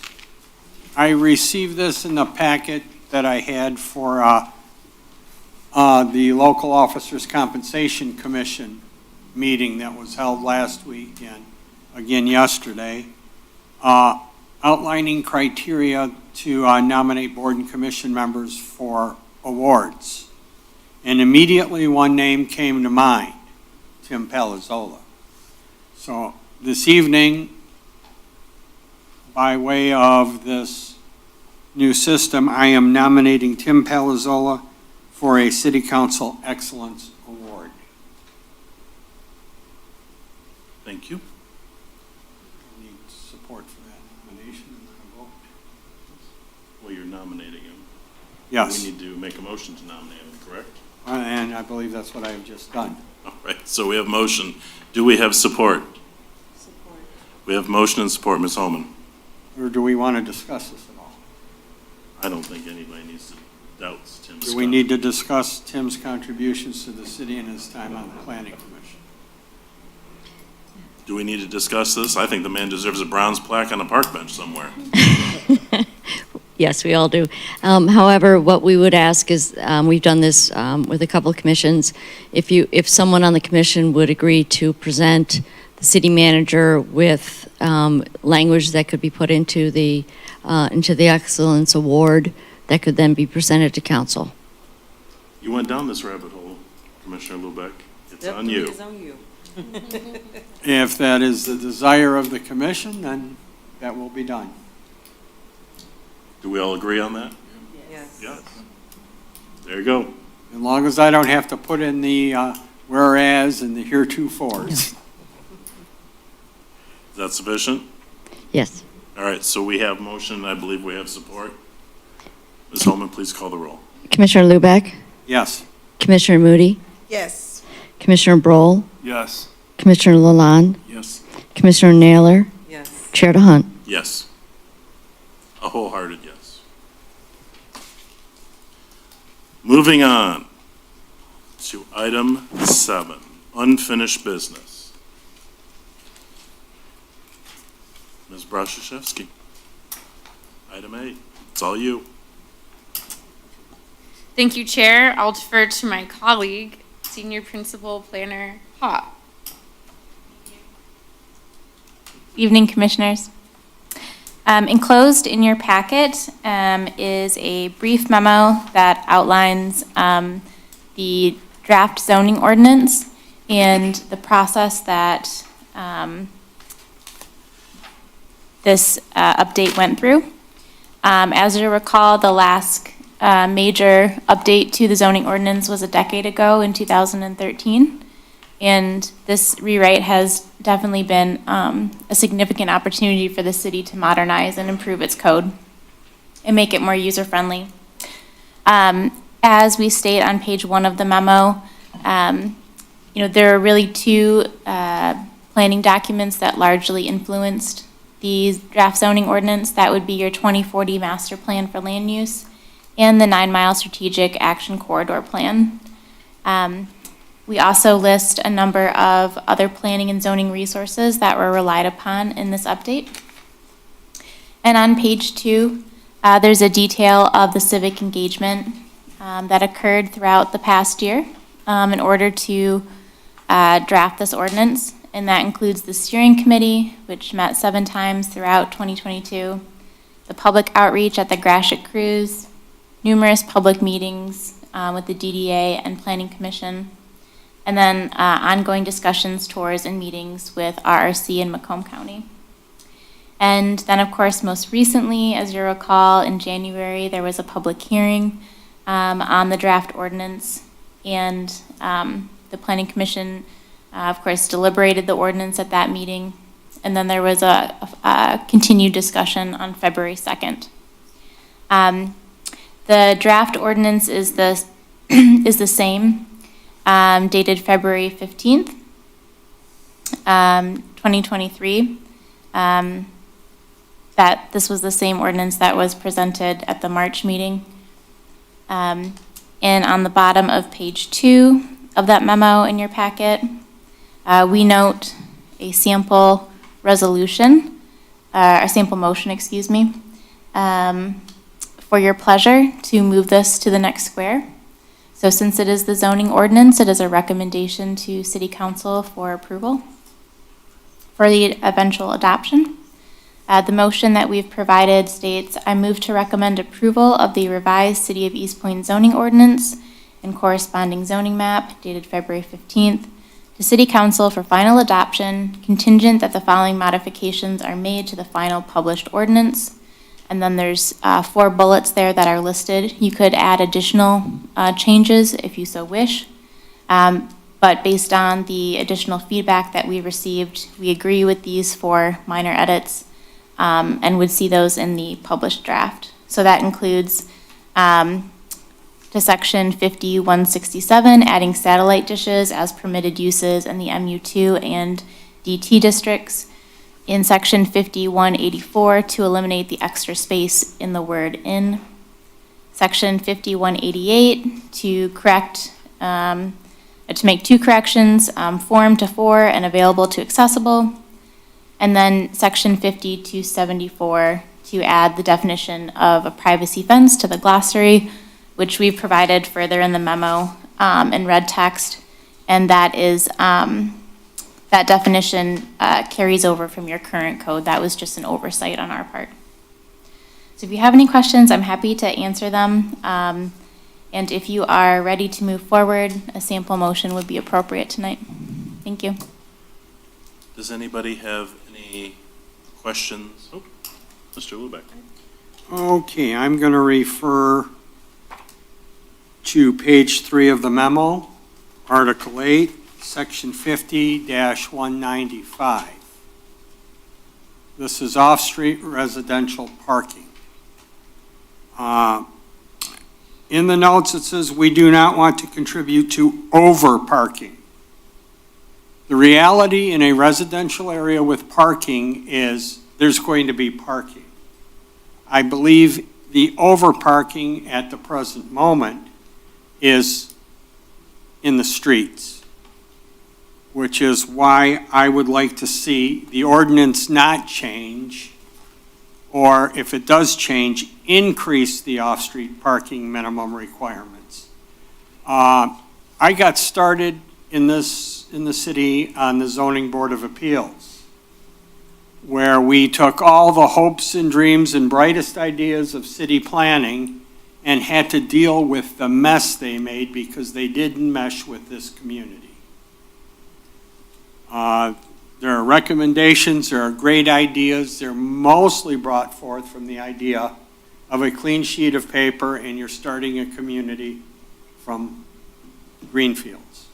I received this in the packet that I had for the Local Officers Compensation Commission meeting that was held last week and again yesterday, outlining criteria to nominate board and commission members for awards. And immediately one name came to mind, Tim Palazzola. So this evening, by way of this new system, I am nominating Tim Palazzola for a City Council Excellence Award. Thank you. Need support for that nomination and a vote. Well, you're nominating him. Yes, We need to make a motion to nominate him, correct? and I believe that's what I have just done. All right, so we have motion. Do we have support? Support. We have motion and support. Ms. Holman? Or do we want to discuss this at all? I don't think anybody needs to doubt Tim's. Do we need to discuss Tim's contributions to the city and his time on the planning commission? Do we need to discuss this? I think the man deserves a bronze plaque on a park bench somewhere. Yes, we all do. However, what we would ask is, we've done this with a couple of commissions, if someone on the commission would agree to present the city manager with language that could be put into the Excellence Award that could then be presented to council. You went down this rabbit hole, Commissioner Lubeck. It's on you. It's on you. If that is the desire of the commission, then that will be done. Do we all agree on that? Yes. Yes. There you go. As long as I don't have to put in the whereas and the heretofores. Is that sufficient? Yes. All right, so we have motion, I believe we have support. Ms. Holman, please call the roll. Commissioner Lubac, Yes. Commissioner Moody, Yes. Commissioner Broll, Yes. Commissioner Lalonde, Yes. Commissioner Naylor, Yes. Chair DeHunt. Yes. A wholehearted yes. Moving on to item 7, unfinished business. Ms. Brashevsky, item 8, it's all you. Thank you, Chair. I'll defer to my colleague, Senior Principal Planner Hawk. Evening, Commissioners. Enclosed in your packet is a brief memo that outlines the draft zoning ordinance and the process that this update went through. As you recall, the last major update to the zoning ordinance was a decade ago in 2013. And this rewrite has definitely been a significant opportunity for the city to modernize and improve its code and make it more user-friendly. As we state on page 1 of the memo, there are really two planning documents that largely influenced the draft zoning ordinance. That would be your 2040 master plan for land use and the 9-mile strategic action corridor plan. We also list a number of other planning and zoning resources that were relied upon in this update. And on page 2, there's a detail of the civic engagement that occurred throughout the past year in order to draft this ordinance. And that includes the steering committee, which met 7 times throughout 2022, the public outreach at the Gratiot Cruise, numerous public meetings with the DDA and Planning Commission, and then ongoing discussions, tours, and meetings with RRC and Macomb County. And then, of course, most recently, as you recall, in January, there was a public hearing on the draft ordinance, and the Planning Commission, of course, deliberated the ordinance at that meeting, and then there was a continued discussion on February 2nd. The draft ordinance is the same, dated February 15th, 2023. That this was the same ordinance that was presented at the March meeting. And on the bottom of page 2 of that memo in your packet, we note a sample resolution, a sample motion, excuse me, for your pleasure to move this to the next square. So since it is the zoning ordinance, it is a recommendation to City Council for approval for the eventual adoption. The motion that we've provided states, I move to recommend approval of the revised City of East Point zoning ordinance and corresponding zoning map dated February 15th to City Council for final adoption, contingent that the following modifications are made to the final published ordinance. And then there's 4 bullets there that are listed. You could add additional changes if you so wish. But based on the additional feedback that we received, we agree with these 4 minor edits and would see those in the published draft. So that includes to section 50-167, adding satellite dishes as permitted uses in the MU2 and DT districts. In section 5184, to eliminate the extra space in the word in. Section 5188, to correct, to make 2 corrections, form to 4 and available to accessible. And then section 5274, to add the definition of a privacy fence to the glossary, which we've provided further in the memo in red text. And that is, that definition carries over from your current code. That was just an oversight on our part. So if you have any questions, I'm happy to answer them. And if you are ready to move forward, a sample motion would be appropriate tonight. Thank you. Does anybody have any questions? Oh, Mr. Lubeck. Okay, I'm going to refer to page 3 of the memo, Article 8, Section 50-195. This is off-street residential parking. In the notes, it says we do not want to contribute to over-parking. The reality in a residential area with parking is there's going to be parking. I believe the over-parking at the present moment is in the streets, which is why I would like to see the ordinance not change, or if it does change, increase the off-street parking minimum requirements. I got started in the city on the Zoning Board of Appeals, where we took all the hopes and dreams and brightest ideas of city planning and had to deal with the mess they made because they didn't mesh with this community. There are recommendations, there are great ideas. They're mostly brought forth from the idea of a clean sheet of paper and you're starting a community from greenfields.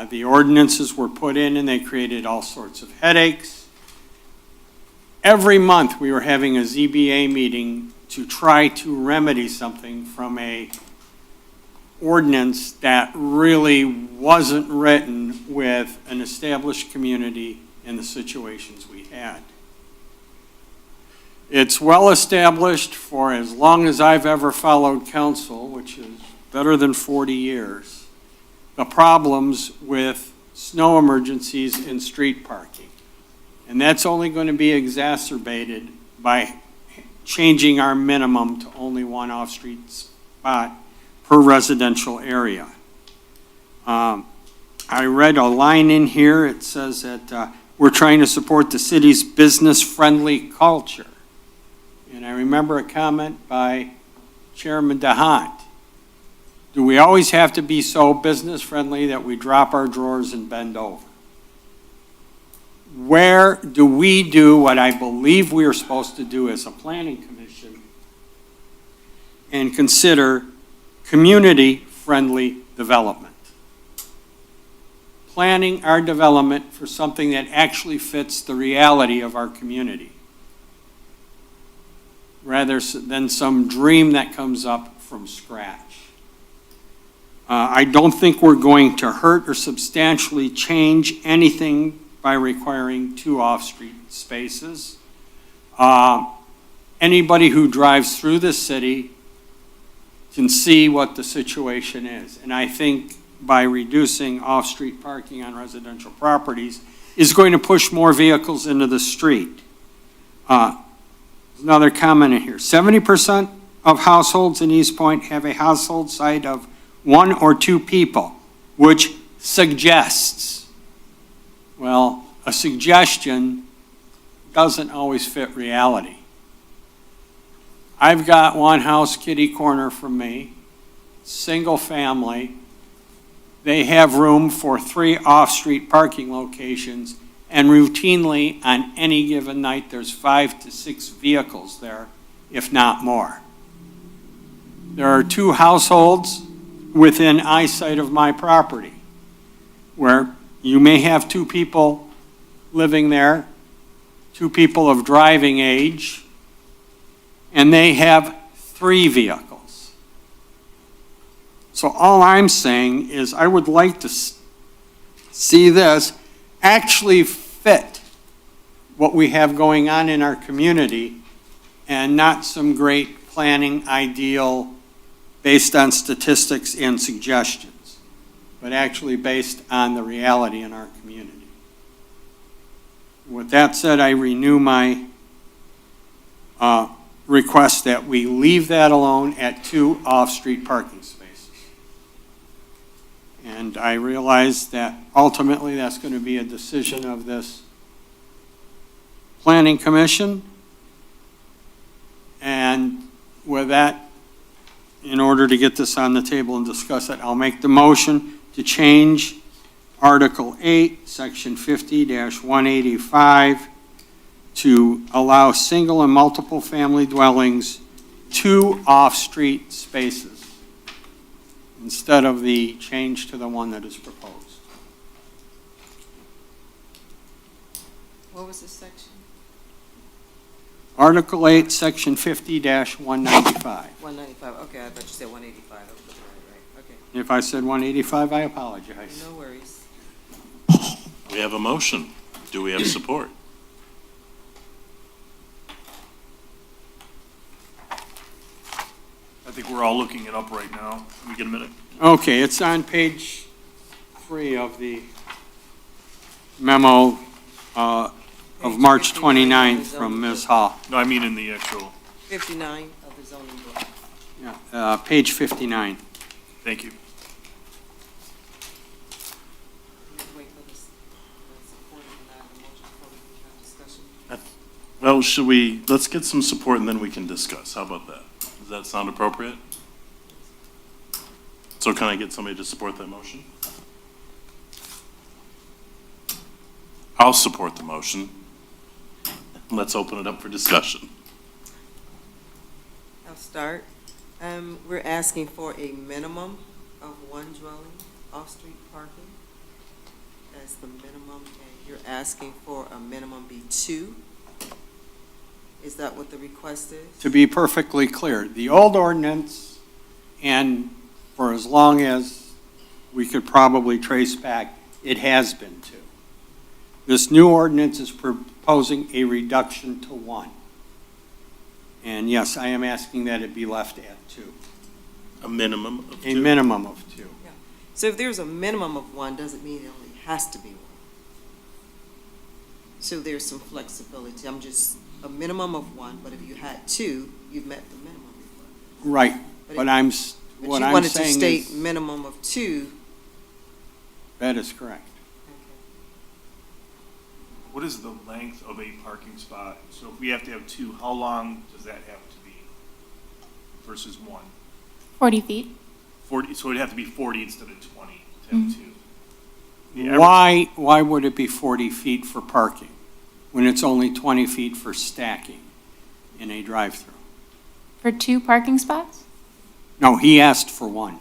The ordinances were put in and they created all sorts of headaches. Every month we were having a ZBA meeting to try to remedy something from a ordinance that really wasn't written with an established community and the situations we had. It's well established for as long as I've ever followed council, which is better than 40 years, the problems with snow emergencies in street parking. And that's only going to be exacerbated by changing our minimum to only one off-street spot per residential area. I read a line in here, it says that we're trying to support the city's business-friendly culture. And I remember a comment by Chairman DeHaan. Do we always have to be so business-friendly that we drop our drawers and bend over? Where do we do what I believe we are supposed to do as a planning commission and consider community-friendly development? Planning our development for something that actually fits the reality of our community, rather than some dream that comes up from scratch. I don't think we're going to hurt or substantially change anything by requiring 2 off-street spaces. Anybody who drives through the city can see what the situation is. And I think by reducing off-street parking on residential properties is going to push more vehicles into the street. There's another comment in here. 70% of households in East Point have a household size of 1 or 2 people, which suggests, well, a suggestion doesn't always fit reality. I've got one house kitty corner from me, single family. They have room for 3 off-street parking locations, and routinely on any given night, there's 5 to 6 vehicles there, if not more. There are 2 households within eyesight of my property where you may have 2 people living there, 2 people of driving age, and they have 3 vehicles. So all I'm saying is I would like to see this actually fit what we have going on in our community and not some great planning ideal based on statistics and suggestions, but actually based on the reality in our community. With that said, I renew my request that we leave that alone at 2 off-street parking spaces. And I realize that ultimately that's going to be a decision of this planning commission. And with that, in order to get this on the table and discuss it, I'll make the motion to change Article 8, Section 50-185 to allow single and multiple family dwellings 2 off-street spaces instead of the change to the one that is proposed. What was the section? Article 8, Section 50-195. 195, okay, I thought you said 185. Right, okay. If I said 185, I apologize. No worries. We have a motion. Do we have support? I think we're all looking it up right now. Can we get a minute? Okay, it's on page 3 of the memo of March 29th from Ms. Hall. No, I mean in the actual, 59 of the zoning book. Yeah, page 59. thank you. Wait for this, support and the motion before we can have discussion. Well, let's get some support and then we can discuss. How about that? Does that sound appropriate? So can I get somebody to support that motion? I'll support the motion. Let's open it up for discussion. I'll start. We're asking for a minimum of 1 dwelling, off-street parking. That's the minimum, and you're asking for a minimum be 2. Is that what the request is? To be perfectly clear, the old ordinance, and for as long as we could probably trace back, it has been 2. This new ordinance is proposing a reduction to 1. And yes, I am asking that it be left at 2, A minimum of a 2? minimum of 2. So if there's a minimum of 1, doesn't mean it only has to be 1. So there's some flexibility. I'm just, a minimum of 1, but if you had 2, you've met the minimum. Right, But but it- I'm, But what you I'm wanted to saying state is, minimum of 2. that is correct. What is the length of a parking spot? So if we have to have 2, how long does that have to be versus 1? 40 feet. 40, so it'd have to be 40 instead of 20 to have 2. The average- Why would it be 40 feet for parking when it's only 20 feet for stacking in a drive-through? For 2 parking spots? No, he asked for 1.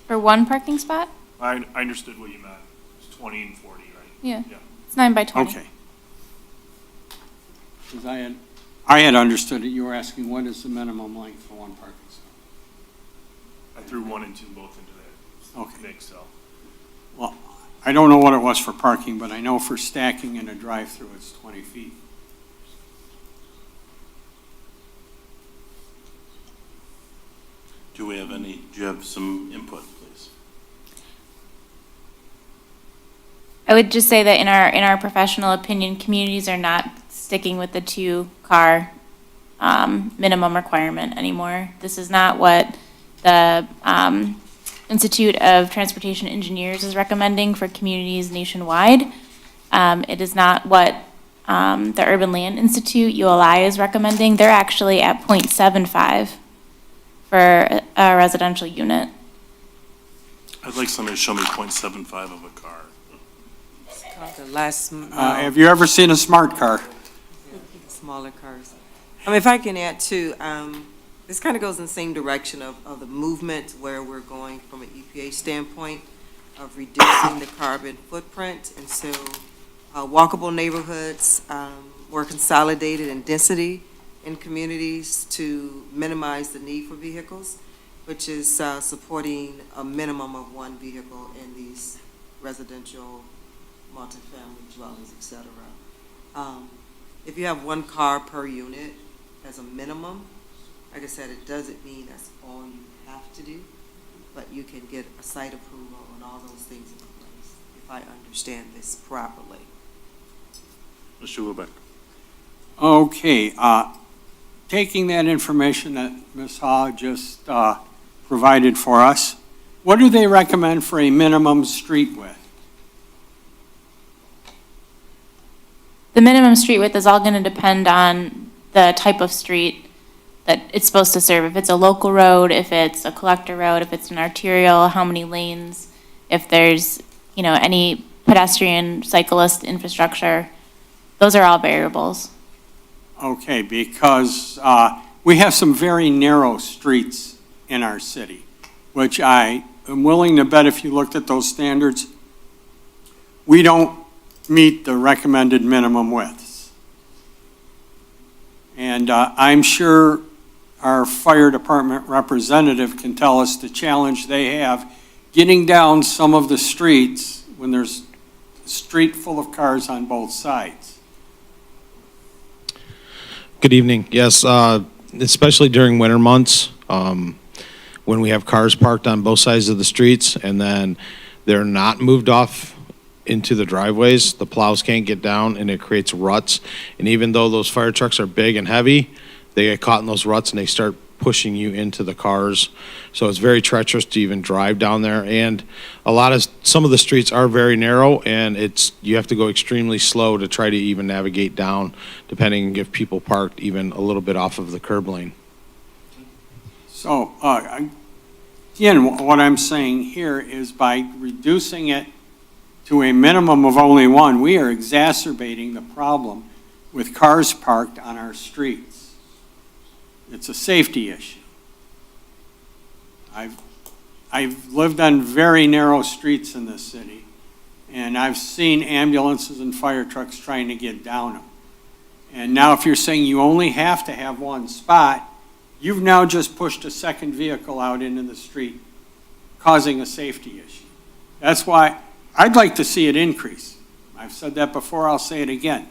For 1 parking spot? I understood what you meant. It's 20 and 40, right? Yeah. Yeah. It's 9 by 20. Okay. Because I had understood that you were asking what is the minimum length for 1 parking spot? I threw 1 and 2 both into that Okay. mix, so. Well, I don't know what it was for parking, but I know for stacking in a drive-through, it's 20 feet. Do you have some input, please? I would just say that in our professional opinion, communities are not sticking with the 2-car minimum requirement anymore. This is not what the Institute of Transportation Engineers is recommending for communities nationwide. It is not what the Urban Land Institute, ULI, is recommending. They're actually at 0.75 for a residential unit. I'd like somebody to show me 0.75 of a car. It's called the last, Have you ever seen a smart car? smaller cars. I mean, if I can add too, this kind of goes in the same direction of the movement where we're going from an EPA standpoint of reducing the carbon footprint. And so walkable neighborhoods, more consolidated in density in communities to minimize the need for vehicles, which is supporting a minimum of 1 vehicle in these residential multifamily dwellings, et cetera. If you have 1 car per unit as a minimum, like I said, it doesn't mean that's all you have to do, but you can get a site approval and all those things in place, if I understand this properly. Mr. Lubeck. Okay, taking that information that Ms. Ha just provided for us, what do they recommend for a minimum street width? The minimum street width is all going to depend on the type of street that it's supposed to serve. If it's a local road, if it's a collector road, if it's an arterial, how many lanes, if there's, any pedestrian, cyclist infrastructure. Those are all variables. Okay, because we have some very narrow streets in our city, which I am willing to bet if you looked at those standards, we don't meet the recommended minimum widths. And I'm sure our fire department representative can tell us the challenge they have getting down some of the streets when there's a street full of cars on both sides. Good evening. Yes, especially during winter months, when we have cars parked on both sides of the streets and then they're not moved off into the driveways, the plows can't get down and it creates ruts. And even though those fire trucks are big and heavy, they get caught in those ruts and they start pushing you into the cars. So it's very treacherous to even drive down there. And some of the streets are very narrow and you have to go extremely slow to try to even navigate down, depending if people parked even a little bit off of the curb lane. So, again, what I'm saying here is by reducing it to a minimum of only 1, we are exacerbating the problem with cars parked on our streets. It's a safety issue. I've lived on very narrow streets in this city, and I've seen ambulances and fire trucks trying to get down them. And now if you're saying you only have to have one spot, you've now just pushed a second vehicle out into the street, causing a safety issue. That's why I'd like to see it increase. I've said that before, I'll say it again.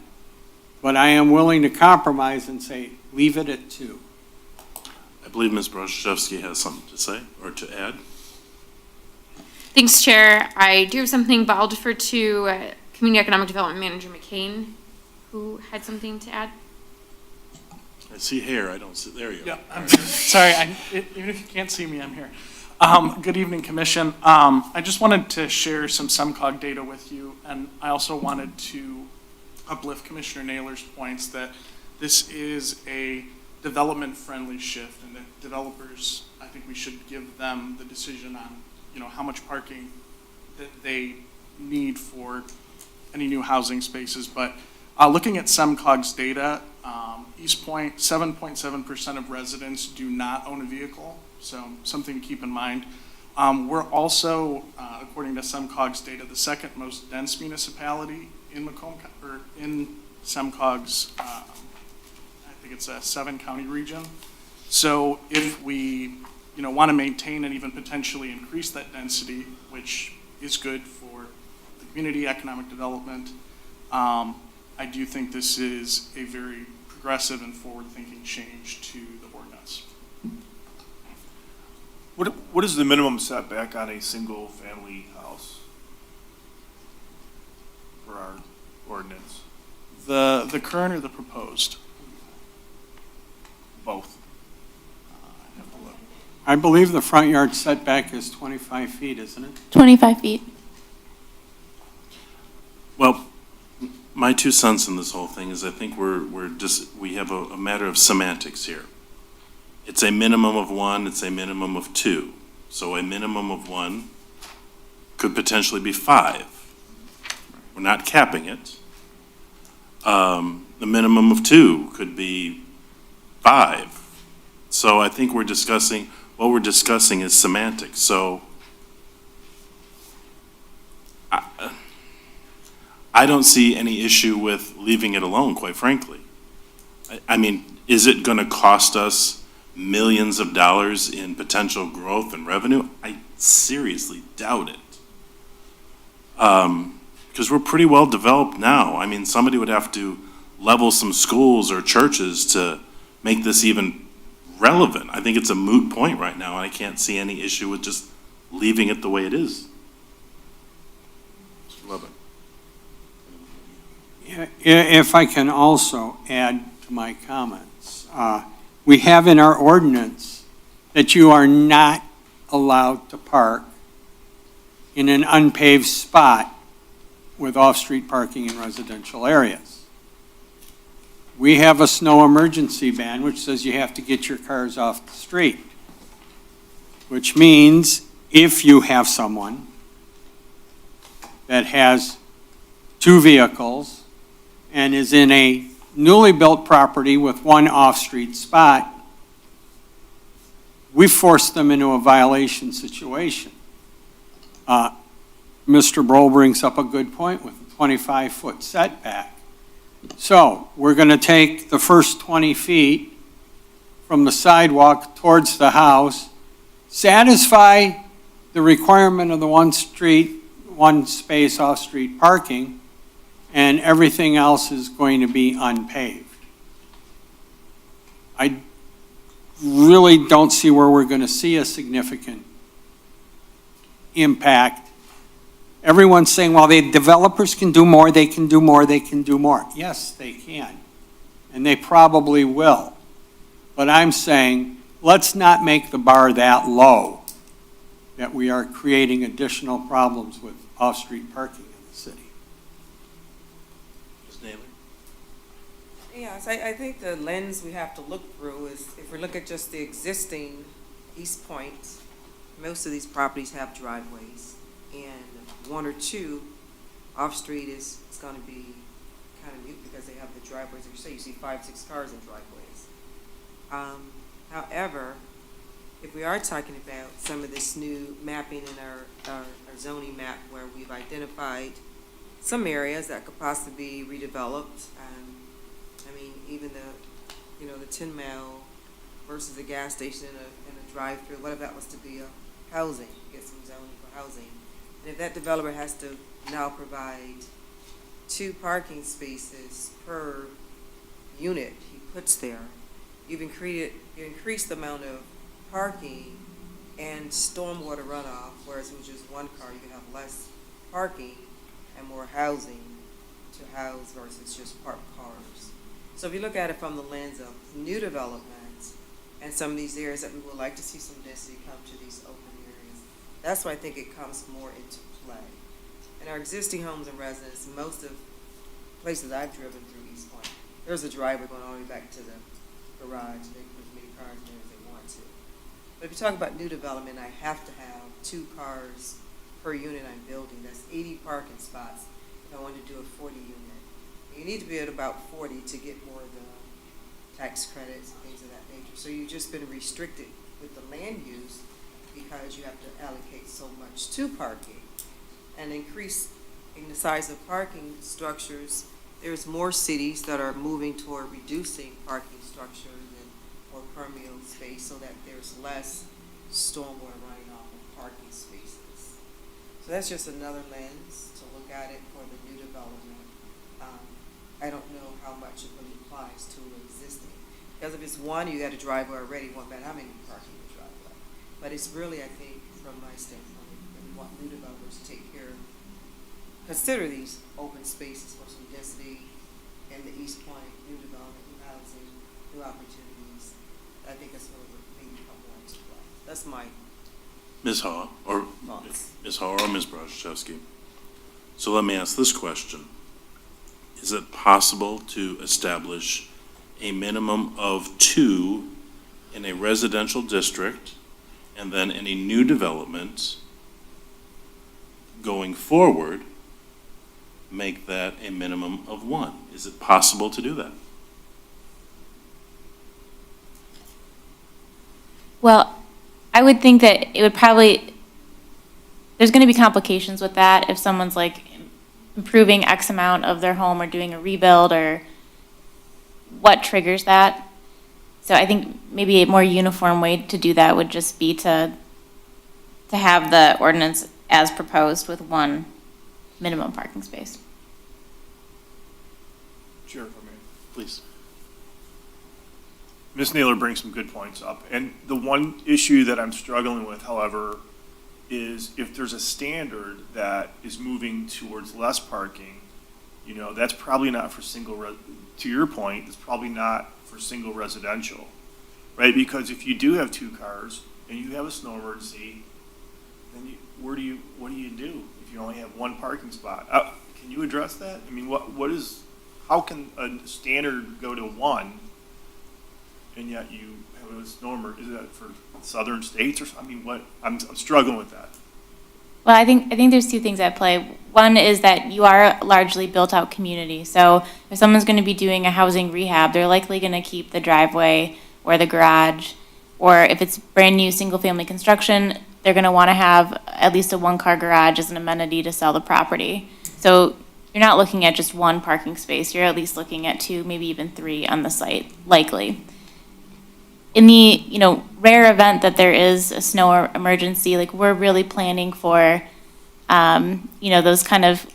But I am willing to compromise and say, leave it at 2. I believe Ms. Broszewski has something to say or to add. Thanks, Chair. I do have something, but I'll defer to Community Economic Development Manager McCain, who had something to add. I see hair, I don't see, there you go. Yeah, I'm sorry, even if you can't see me, I'm here. Good evening, Commission. I just wanted to share some SEMCOG data with you, and I also wanted to uplift Commissioner Naylor's points that this is a development-friendly shift, and that developers, I think we should give them the decision on, how much parking that they need for any new housing spaces. But looking at SEMCOG's data, East Point, 7.7% of residents do not own a vehicle, so something to keep in mind. We're also, according to SEMCOG's data, the second most dense municipality in Macomb, or in SEMCOG's, I think it's a 7-county region. So if we, want to maintain and even potentially increase that density, which is good for the community economic development, I do think this is a very progressive and forward-thinking change to the ordinance. What is the minimum setback on a single-family house for our ordinance? The current or the proposed? Both. I believe the front yard setback is 25 feet, isn't it? 25 feet. Well, my 2 cents in this whole thing is I think we have a matter of semantics here. It's a minimum of 1, it's a minimum of 2. So a minimum of 1 could potentially be 5. We're not capping it. The minimum of 2 could be 5. So I think what we're discussing is semantics. So I don't see any issue with leaving it alone, quite frankly. I mean, is it going to cost us millions of dollars in potential growth and revenue? I seriously doubt it. Because we're pretty well developed now. I mean, somebody would have to level some schools or churches to make this even relevant. I think it's a moot point right now, and I can't see any issue with just leaving it the way it is. Love it. If I can also add to my comments, we have in our ordinance that you are not allowed to park in an unpaved spot with off-street parking in residential areas. We have a snow emergency ban which says you have to get your cars off the street, which means if you have someone that has 2 vehicles and is in a newly built property with 1 off-street spot, we force them into a violation situation. Mr. Broll brings up a good point with a 25-foot setback. So we're going to take the first 20 feet from the sidewalk towards the house, satisfy the requirement of the 1 space off-street parking, and everything else is going to be unpaved. I really don't see where we're going to see a significant impact. Everyone's saying, well, the developers can do more, they can do more, they can do more. Yes, they can, and they probably will. But I'm saying, let's not make the bar that low that we are creating additional problems with off-street parking in the city. Ms. Naylor? Yes, I think the lens we have to look through is, if we look at just the existing East Point, most of these properties have driveways, and 1 or 2 off-street is going to be kind of mute because they have the driveways. As you say, you see 5, 6 cars in driveways. However, if we are talking about some of this new mapping in our zoning map where we've identified some areas that could possibly be redeveloped, I mean, even the 10 mile versus a gas station and a drive-through, what if that was to be a housing, get some zoning for housing? And if that developer has to now provide 2 parking spaces per unit he puts there, you increased the amount of parking and stormwater runoff, whereas with just 1 car, you can have less parking and more housing to house versus just parked cars. So if you look at it from the lens of new developments and some of these areas that we would like to see some density come to these open areas, that's why I think it comes more into play. In our existing homes and residences, most of places I've driven through East Point, there's a driveway going all the way back to the garage. They can put as many cars in there as they want to. But if you talk about new development, I have to have 2 cars per unit I'm building. That's 80 parking spots if I want to do a 40 unit. You need to be at about 40 to get more of the tax credits and things of that nature. So you've just been restricted with the land use because you have to allocate so much to parking. And increase in the size of parking structures, there's more cities that are moving toward reducing parking structures and or permeable space so that there's less stormwater running off of parking spaces. So that's just another lens to look at it for the new development. I don't know how much it really applies to existing. Because if it's 1, you got a driveway already, one bad, how many parking in the driveway? But it's really, I think, from my standpoint, that we want new developers to take care of, consider these open spaces for some density in the East Point, new development, new housing, new opportunities. I think that's what would maybe come more into play. That's my Ms. Haw, or thoughts. Ms. Haw or Ms. Brzezowski. So let me ask this question. Is it possible to establish a minimum of 2 in a residential district, and then any new development going forward, make that a minimum of 1? Is it possible to do that? Well, I would think that it would probably, there's going to be complications with that if someone's like improving X amount of their home or doing a rebuild, or what triggers that. So I think maybe a more uniform way to do that would just be to have the ordinance as proposed with 1 minimum parking space. Chair, if I may. Please. Ms. Naylor brings some good points up. And the one issue that I'm struggling with, however, is if there's a standard that is moving towards less parking, that's probably not for to your point, it's probably not for single residential, right? Because if you do have 2 cars and you have a snow emergency, then what do you do if you only have 1 parking spot? Can you address that? I mean, how can a standard go to 1 and yet you have a snow emergency? Is that for southern states or something? I mean, I'm struggling with that. Well, I think there's 2 things at play. One is that you are a largely built-out community. So if someone's going to be doing a housing rehab, they're likely going to keep the driveway or the garage. Or if it's brand-new single-family construction, they're going to want to have at least a 1-car garage as an amenity to sell the property. So you're not looking at just 1 parking space. You're at least looking at 2, maybe even 3 on the site, likely. In the, rare event that there is a snow emergency, like we're really planning for, those kind of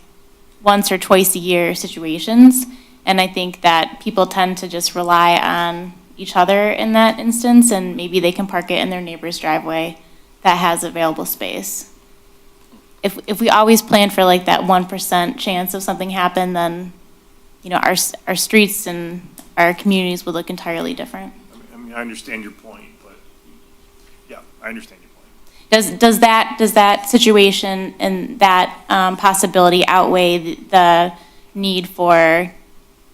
once or twice a year situations. And I think that people tend to just rely on each other in that instance, and maybe they can park it in their neighbor's driveway that has available space. If we always plan for like that 1% chance of something happen, then, our streets and our communities would look entirely different. I understand your point, but yeah, I understand your point. Does that situation and that possibility outweigh the need for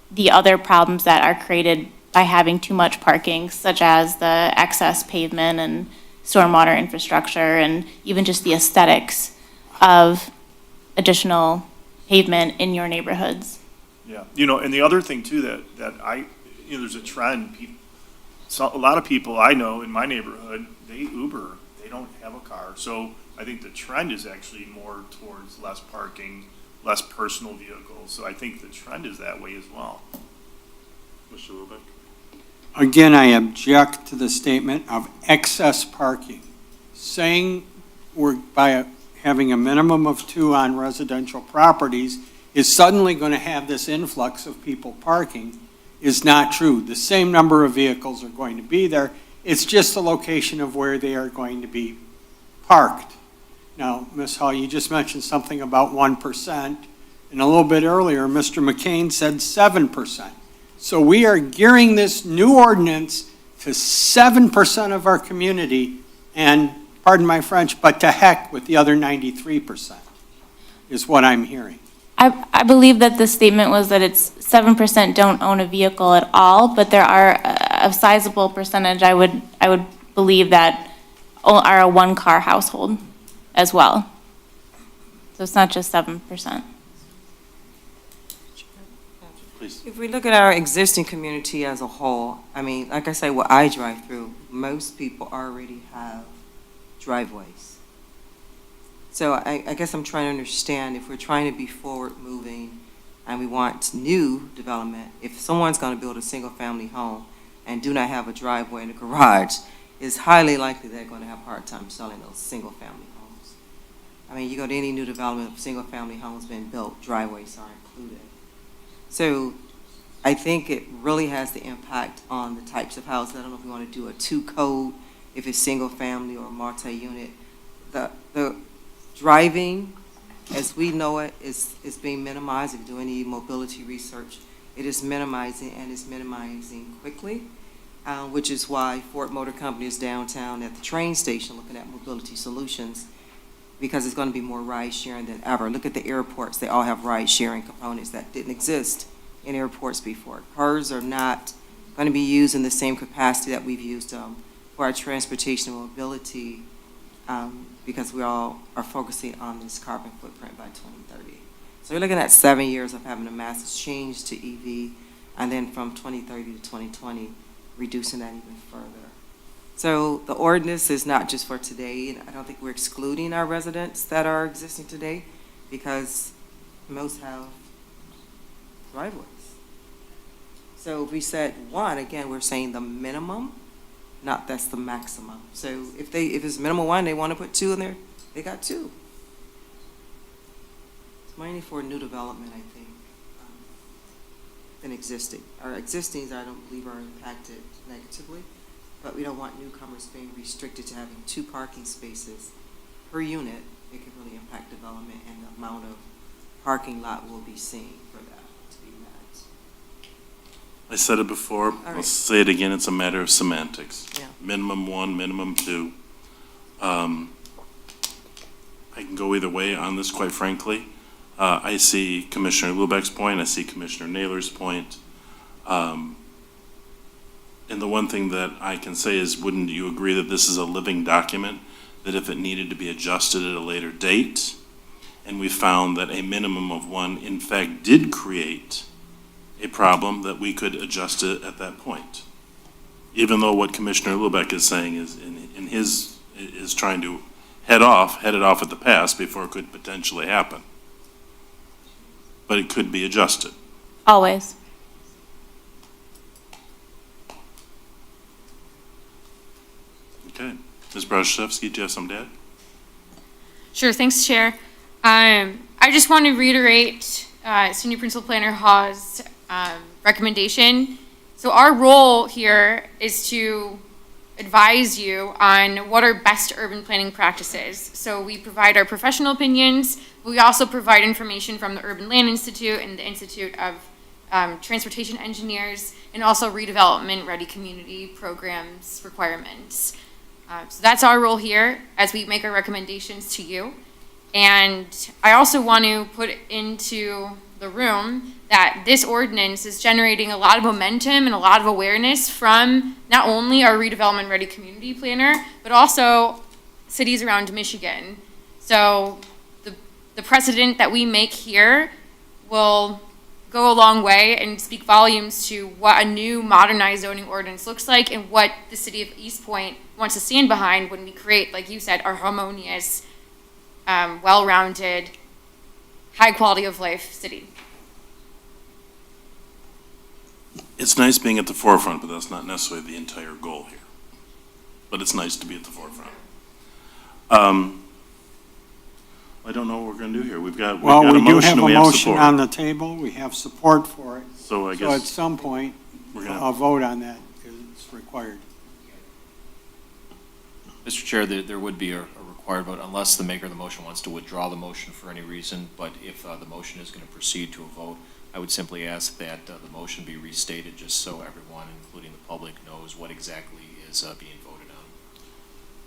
the other problems that are created by having too much parking, such as the excess pavement and stormwater infrastructure, and even just the aesthetics of additional pavement in your neighborhoods? Yeah, and the other thing too that there's a trend. So a lot of people I know in my neighborhood, they Uber. They don't have a car. So I think the trend is actually more towards less parking, less personal vehicles. So I think the trend is that way as well. Mr. Lubeck? Again, I object to the statement of excess parking. Saying we're having a minimum of 2 on residential properties is suddenly going to have this influx of people parking is not true. The same number of vehicles are going to be there. It's just the location of where they are going to be parked. Now, Ms. Hall, you just mentioned something about 1%, and a little bit earlier, Mr. McCain said 7%. So we are gearing this new ordinance to 7% of our community, and, pardon my French, but to heck with the other 93%, is what I'm hearing. I believe that the statement was that it's 7% don't own a vehicle at all, but there are a sizable percentage, I would believe, that are a one-car household as well. So it's not just 7%. Please. If we look at our existing community as a whole, I mean, like I say, what I drive through, most people already have driveways. So I guess I'm trying to understand, if we're trying to be forward-moving and we want new development, if someone's going to build a single-family home and do not have a driveway and a garage, it's highly likely they're going to have a hard time selling those single-family homes. I mean, you go to any new development of single-family homes being built, driveways are included. So I think it really has the impact on the types of houses. I don't know if we want to do a 2 code, if it's single-family or multi-unit. The driving, as we know it, is being minimized. If you do any mobility research, it is minimizing, and it's minimizing quickly, which is why Ford Motor Company is downtown at the train station looking at mobility solutions, because it's going to be more ride-sharing than ever. Look at the airports. They all have ride-sharing components that didn't exist in airports before. Cars are not going to be used in the same capacity that we've used for our transportation and mobility, because we all are focusing on this carbon footprint by 2030. So you're looking at 7 years of having a massive change to EV, and then from 2030 to 2020, reducing that even further. So the ordinance is not just for today, and I don't think we're excluding our residents that are existing today, because most have driveways. So if we said 1, again, we're saying the minimum, not that's the maximum. So if it's minimum 1, they want to put 2 in there, they got 2. It's mainly for new development, I think, than existing. Our existings, I don't believe, are impacted negatively, but we don't want newcomers being restricted to having 2 parking spaces per unit. It could really impact development, and the amount of parking lot will be seen for that to be met. I said it before, right. I'll say it again, it's a matter of semantics. Yeah. Minimum 1, minimum 2. I can go either way on this, quite frankly. I see Commissioner Lubeck's point, I see Commissioner Naylor's point. And the one thing that I can say is, wouldn't you agree that this is a living document, that if it needed to be adjusted at a later date, and we found that a minimum of 1, in fact, did create a problem, that we could adjust it at that point? Even though what Commissioner Lubeck is saying is is trying to head it off at the pass before it could potentially happen. But it could be adjusted. Always. Okay. Ms. Brzezowski, do you have something to add? Sure, thanks, Chair. I just want to reiterate Senior Principal Planner Hawes' recommendation. So our role here is to advise you on what are best urban planning practices. So we provide our professional opinions, but we also provide information from the Urban Land Institute and the Institute of Transportation Engineers, and also redevelopment ready community programs requirements. So that's our role here as we make our recommendations to you. And I also want to put into the room that this ordinance is generating a lot of momentum and a lot of awareness from not only our redevelopment ready community planner, but also cities around Michigan. So the precedent that we make here will go a long way and speak volumes to what a new modernized zoning ordinance looks like, and what the city of East Point wants to stand behind when we create, like you said, our harmonious, well-rounded, high quality of life city. It's nice being at the forefront, but that's not necessarily the entire goal here. But it's nice to be at the forefront. I don't know what we're going to do here. We've got a Well, we do have motion and a we have motion support. on the table, we have support for it. So I So at guess some point, we're going to, a vote on that is required. Mr. Chair, there would be a required vote unless the maker of the motion wants to withdraw the motion for any reason. But if the motion is going to proceed to a vote, I would simply ask that the motion be restated just so everyone, including the public, knows what exactly is being voted on.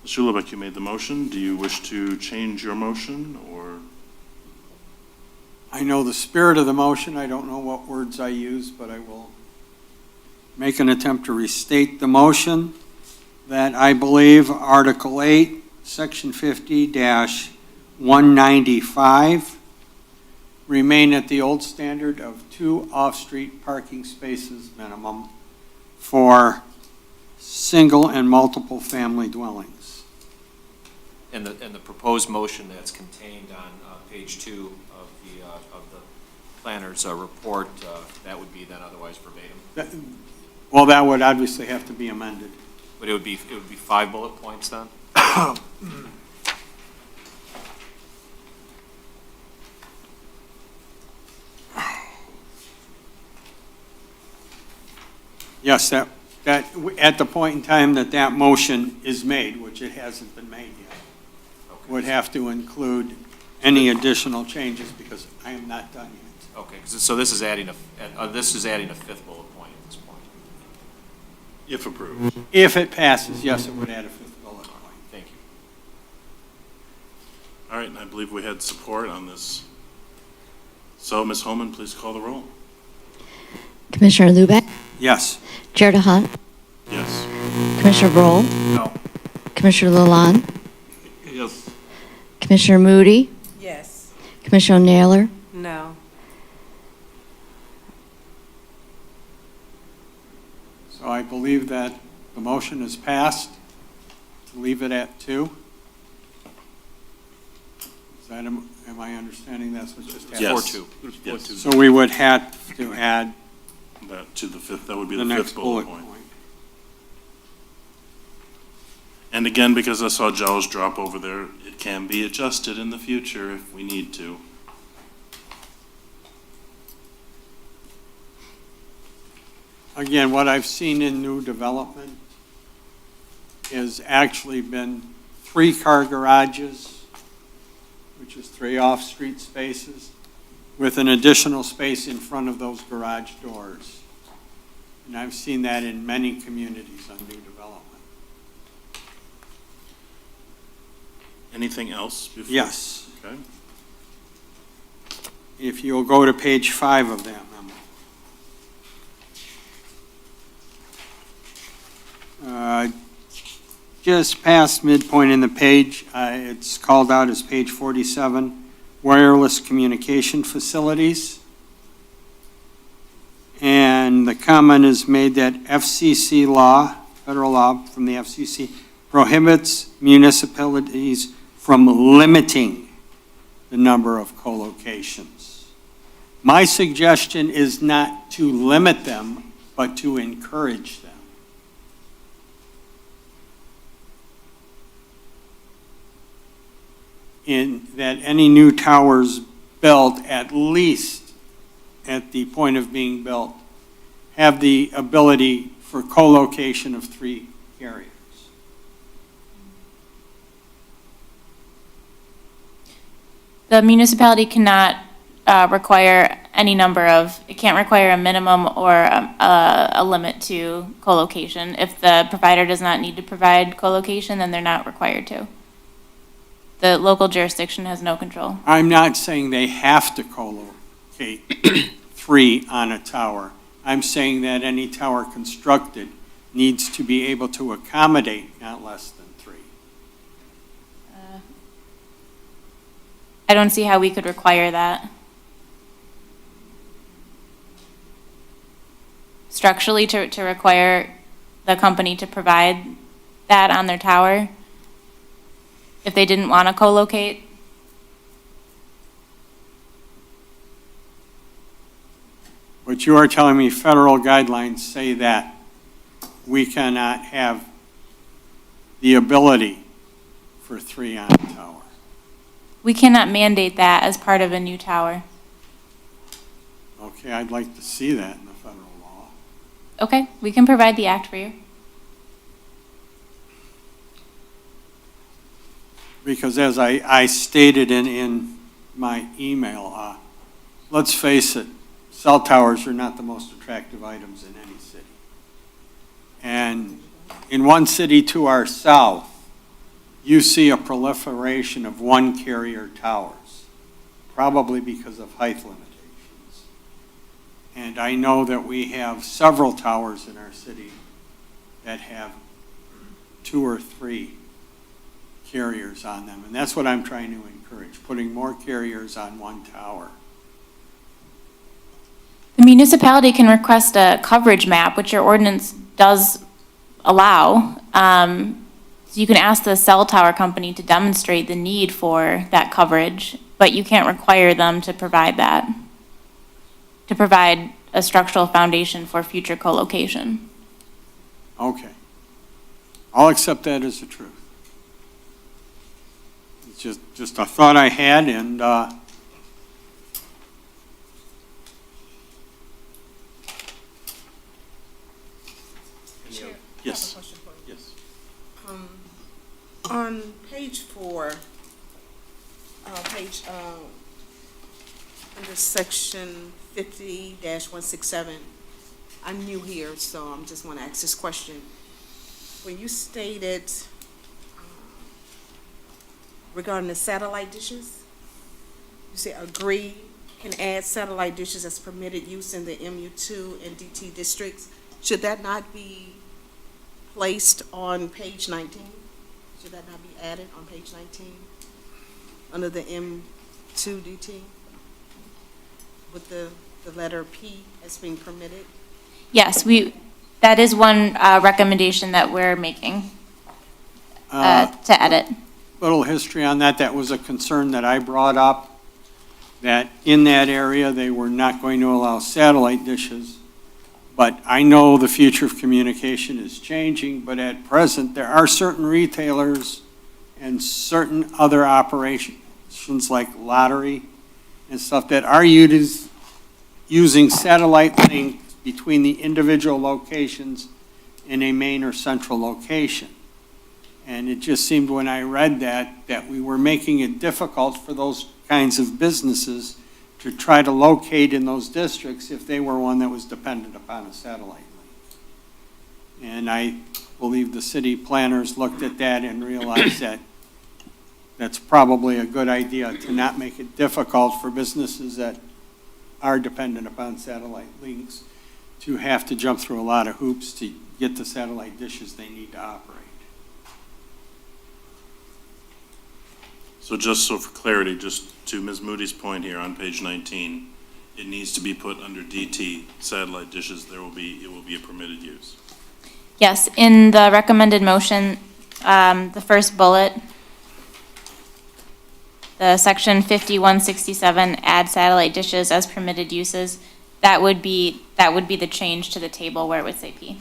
Mr. Lubak, you made the motion. Do you wish to change your motion or? I know the spirit of the motion, I don't know what words I use, but I will make an attempt to restate the motion that I believe Article 8, Section 50-195 remain at the old standard of 2 off-street parking spaces minimum for single and multiple family dwellings. And the proposed motion that's contained on page 2 of the planner's report, that would be then otherwise verbatim. Well, that would obviously have to be amended. But it would be 5 bullet points then? Yes, that, at the point in time that that motion is made, which it hasn't been made yet, would have to include any additional changes because I am not done yet. Okay, so this is adding a 5th bullet point at this point. If approved. If it passes, yes, it would add a 5th bullet point. Thank you. All right, and I believe we had support on this. So, Ms. Holman, please call the roll. Commissioner Lubeck, Yes. Chair DeHunt, Yes. Commissioner Broll, No. Commissioner Lalonde, Yes. Commissioner Moody, Yes. Commissioner Naylor, No. So I believe that the motion is passed to leave it at 2. Is that, am I understanding that's what just happened? Yes. 4-2. Yes. So we would have to add That to the 5th, that would be the the next 5th bullet bullet point. point. And again, because I saw Giles drop over there, it can be adjusted in the future if we need to. Again, what I've seen in new development is actually been 3-car garages, which is 3 off-street spaces, with an additional space in front of those garage doors. And I've seen that in many communities on new development. Anything else? Before? Yes. Okay. If you'll go to page 5 of that memo. Just past midpoint in the page, it's called out as page 47, wireless communication facilities. And the comment is made that FCC law, federal law from the FCC, prohibits municipalities from limiting the number of co-locations. My suggestion is not to limit them, but to encourage them. In that any new towers built, at least at the point of being built, have the ability for co-location of 3 carriers. The municipality cannot require any number of, it can't require a minimum or a limit to co-location. If the provider does not need to provide co-location, then they're not required to. The local jurisdiction has no control. I'm not saying they have to co-locate 3 on a tower. I'm saying that any tower constructed needs to be able to accommodate not less than 3. I don't see how we could require that. Structurally, to require the company to provide that on their tower, if they didn't want to co-locate. But you are telling me federal guidelines say that we cannot have the ability for 3 on a tower. We cannot mandate that as part of a new tower. Okay, I'd like to see that in the federal law. Okay, we can provide the act for you. Because as I stated in my email, let's face it, cell towers are not the most attractive items in any city. And in one city to our south, you see a proliferation of one carrier towers, probably because of height limitations. And I know that we have several towers in our city that have 2 or 3 carriers on them. And that's what I'm trying to encourage, putting more carriers on one tower. The municipality can request a coverage map, which your ordinance does allow. So you can ask the cell tower company to demonstrate the need for that coverage, but you can't require them to provide that, to provide a structural foundation for future co-location. Okay. I'll accept that as the truth. It's just a thought I had, and Yes. Yes. On page 4, under section 50-167, I'm new here, so I'm just want to ask this question. When you stated regarding the satellite dishes, you say agree can add satellite dishes as permitted use in the MU2 and DT districts. Should that not be placed on page 19? Should that not be added on page 19 under the M2 DT with the letter P as being permitted? Yes, that is one recommendation that we're making to edit. little history on that. That was a concern that I brought up, that in that area, they were not going to allow satellite dishes. But I know the future of communication is changing, but at present, there are certain retailers and certain other operations like lottery and stuff that are using satellite links between the individual locations in a main or central location. And it just seemed when I read that we were making it difficult for those kinds of businesses to try to locate in those districts if they were one that was dependent upon a satellite link. And I believe the city planners looked at that and realized that that's probably a good idea to not make it difficult for businesses that are dependent upon satellite links to have to jump through a lot of hoops to get the satellite dishes they need to operate. So just so for clarity, just to Ms. Moody's point here on page 19, it needs to be put under DT satellite dishes. It will be a permitted use. Yes, in the recommended motion, the first bullet, the section 5167, add satellite dishes as permitted uses, that would be the change to the table where it would say P.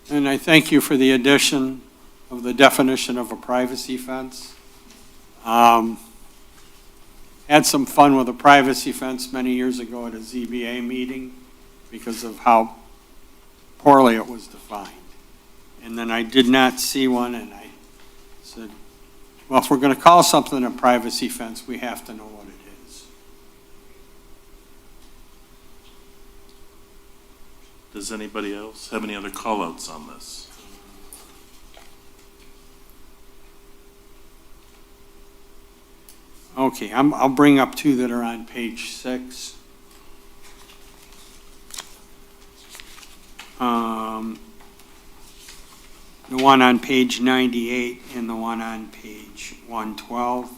And I thank you for the addition of the definition of a privacy fence. Had some fun with a privacy fence many years ago at a ZBA meeting because of how poorly it was defined. And then I did not see one, and I said, well, if we're going to call something a privacy fence, we have to know what it is. Does anybody else have any other call-outs on this? Okay, I'll bring up two that are on page 6. The one on page 98 and the one on page 112.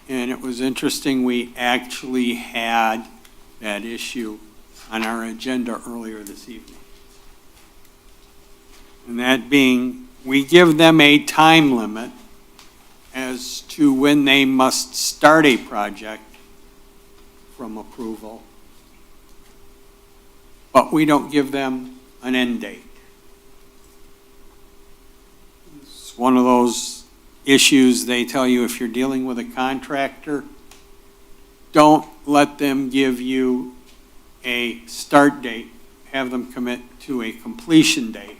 And it was interesting, we actually had that issue on our agenda earlier this evening. And that being we give them a time limit as to when they must start a project from approval, but we don't give them an end date. It's one of those issues, they tell you if you're dealing with a contractor, don't let them give you a start date, have them commit to a completion date,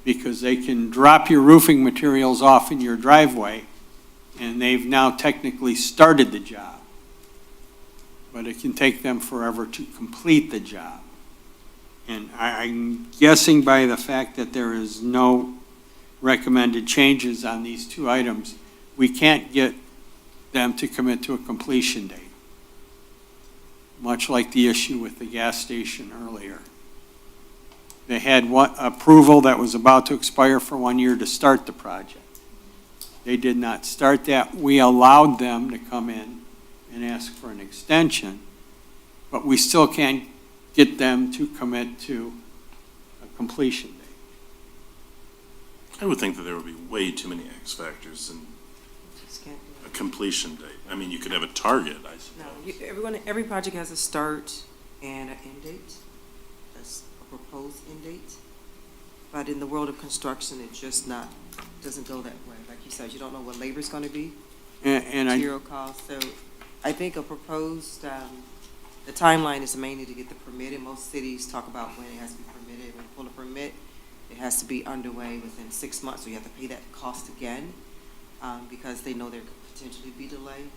because they can drop your roofing materials off in your driveway, and they've now technically started the job. But it can take them forever to complete the job. And I'm guessing by the fact that there is no recommended changes on these two items, we can't get them to commit to a completion date. Much like the issue with the gas station earlier. They had one approval that was about to expire for 1 year to start the project. They did not start that. We allowed them to come in and ask for an extension, but we still can't get them to commit to a completion date. I would think that there would be way too many X factors in a completion date. I mean, you could have a target, I suppose. Every project has a start and an end date. That's a proposed end date. But in the world of construction, it just doesn't go that way. Like you said, you don't know what labor's going to be, material costs. So I think a proposed, the timeline is mainly to get the permit. In most cities talk about when it has to be permitted. When you pull a permit, it has to be underway within 6 months, so you have to pay that cost again, because they know there could potentially be delay.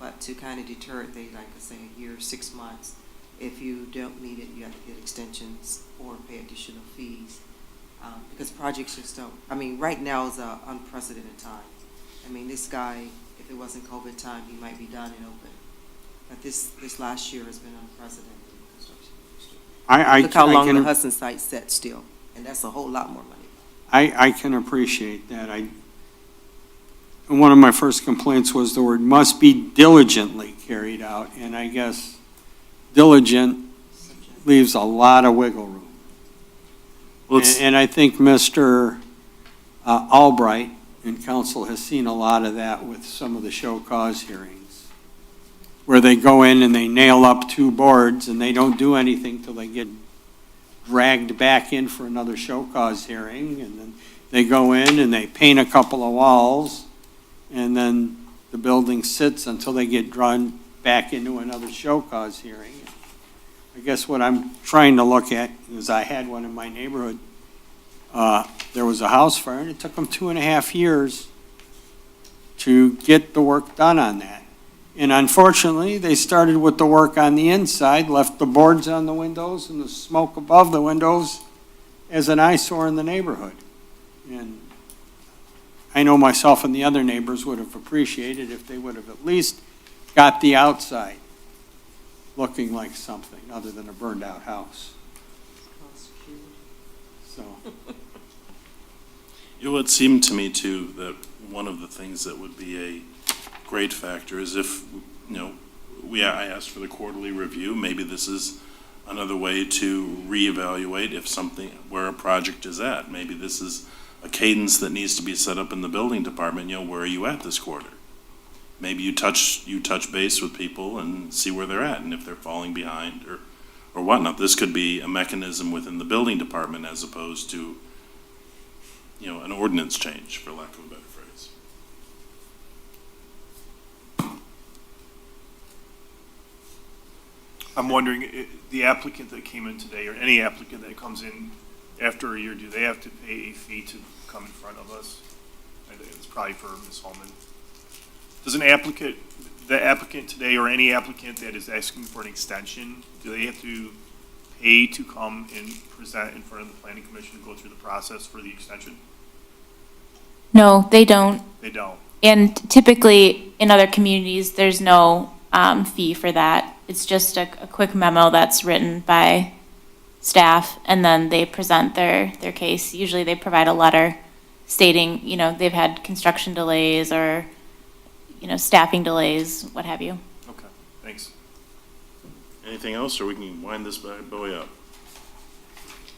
But to kind of deter it, they like to say a year, 6 months. If you don't need it, you have to get extensions or pay additional fees. Because projects just don't, I mean, right now is an unprecedented time. I mean, this guy, if it wasn't COVID time, he might be done and open. But this last year has been unprecedented in the construction industry. Look how long the Hudson site set still, and that's a whole lot more money. I can appreciate that. And one of my first complaints was the word must be diligently carried out, and I guess diligent leaves a lot of wiggle room. And I think Mr. Albright and council has seen a lot of that with some of the show cause hearings, where they go in and they nail up 2 boards and they don't do anything till they get dragged back in for another show cause hearing, and then they go in and they paint a couple of walls, and then the building sits until they get drawn back into another show cause hearing. I guess what I'm trying to look at is I had one in my neighborhood. There was a house fire, and it took them 2.5 years to get the work done on that. And unfortunately, they started with the work on the inside, left the boards on the windows and the smoke above the windows as an eyesore in the neighborhood. And I know myself and the other neighbors would have appreciated if they would have at least got the outside looking like something other than a burned out house. So. It would seem to me too that one of the things that would be a great factor is if, I asked for the quarterly review, maybe this is another way to reevaluate if something, where a project is at. Maybe this is a cadence that needs to be set up in the building department, where are you at this quarter? Maybe you touch base with people and see where they're at and if they're falling behind or whatnot. This could be a mechanism within the building department as opposed to, an ordinance change, for lack of a better phrase. I'm wondering, the applicant that came in today, or any applicant that comes in after a year, do they have to pay a fee to come in front of us? I think it's probably for Ms. Holman. Does the applicant today, or any applicant that is asking for an extension, do they have to pay to come and present in front of the planning commission to go through the process for the extension? No, they don't. They don't. And typically, in other communities, there's no fee for that. It's just a quick memo that's written by staff, and then they present their case. Usually they provide a letter stating, they've had construction delays or, staffing delays, what have you. Okay, thanks. Anything else, or we can wind this boy up?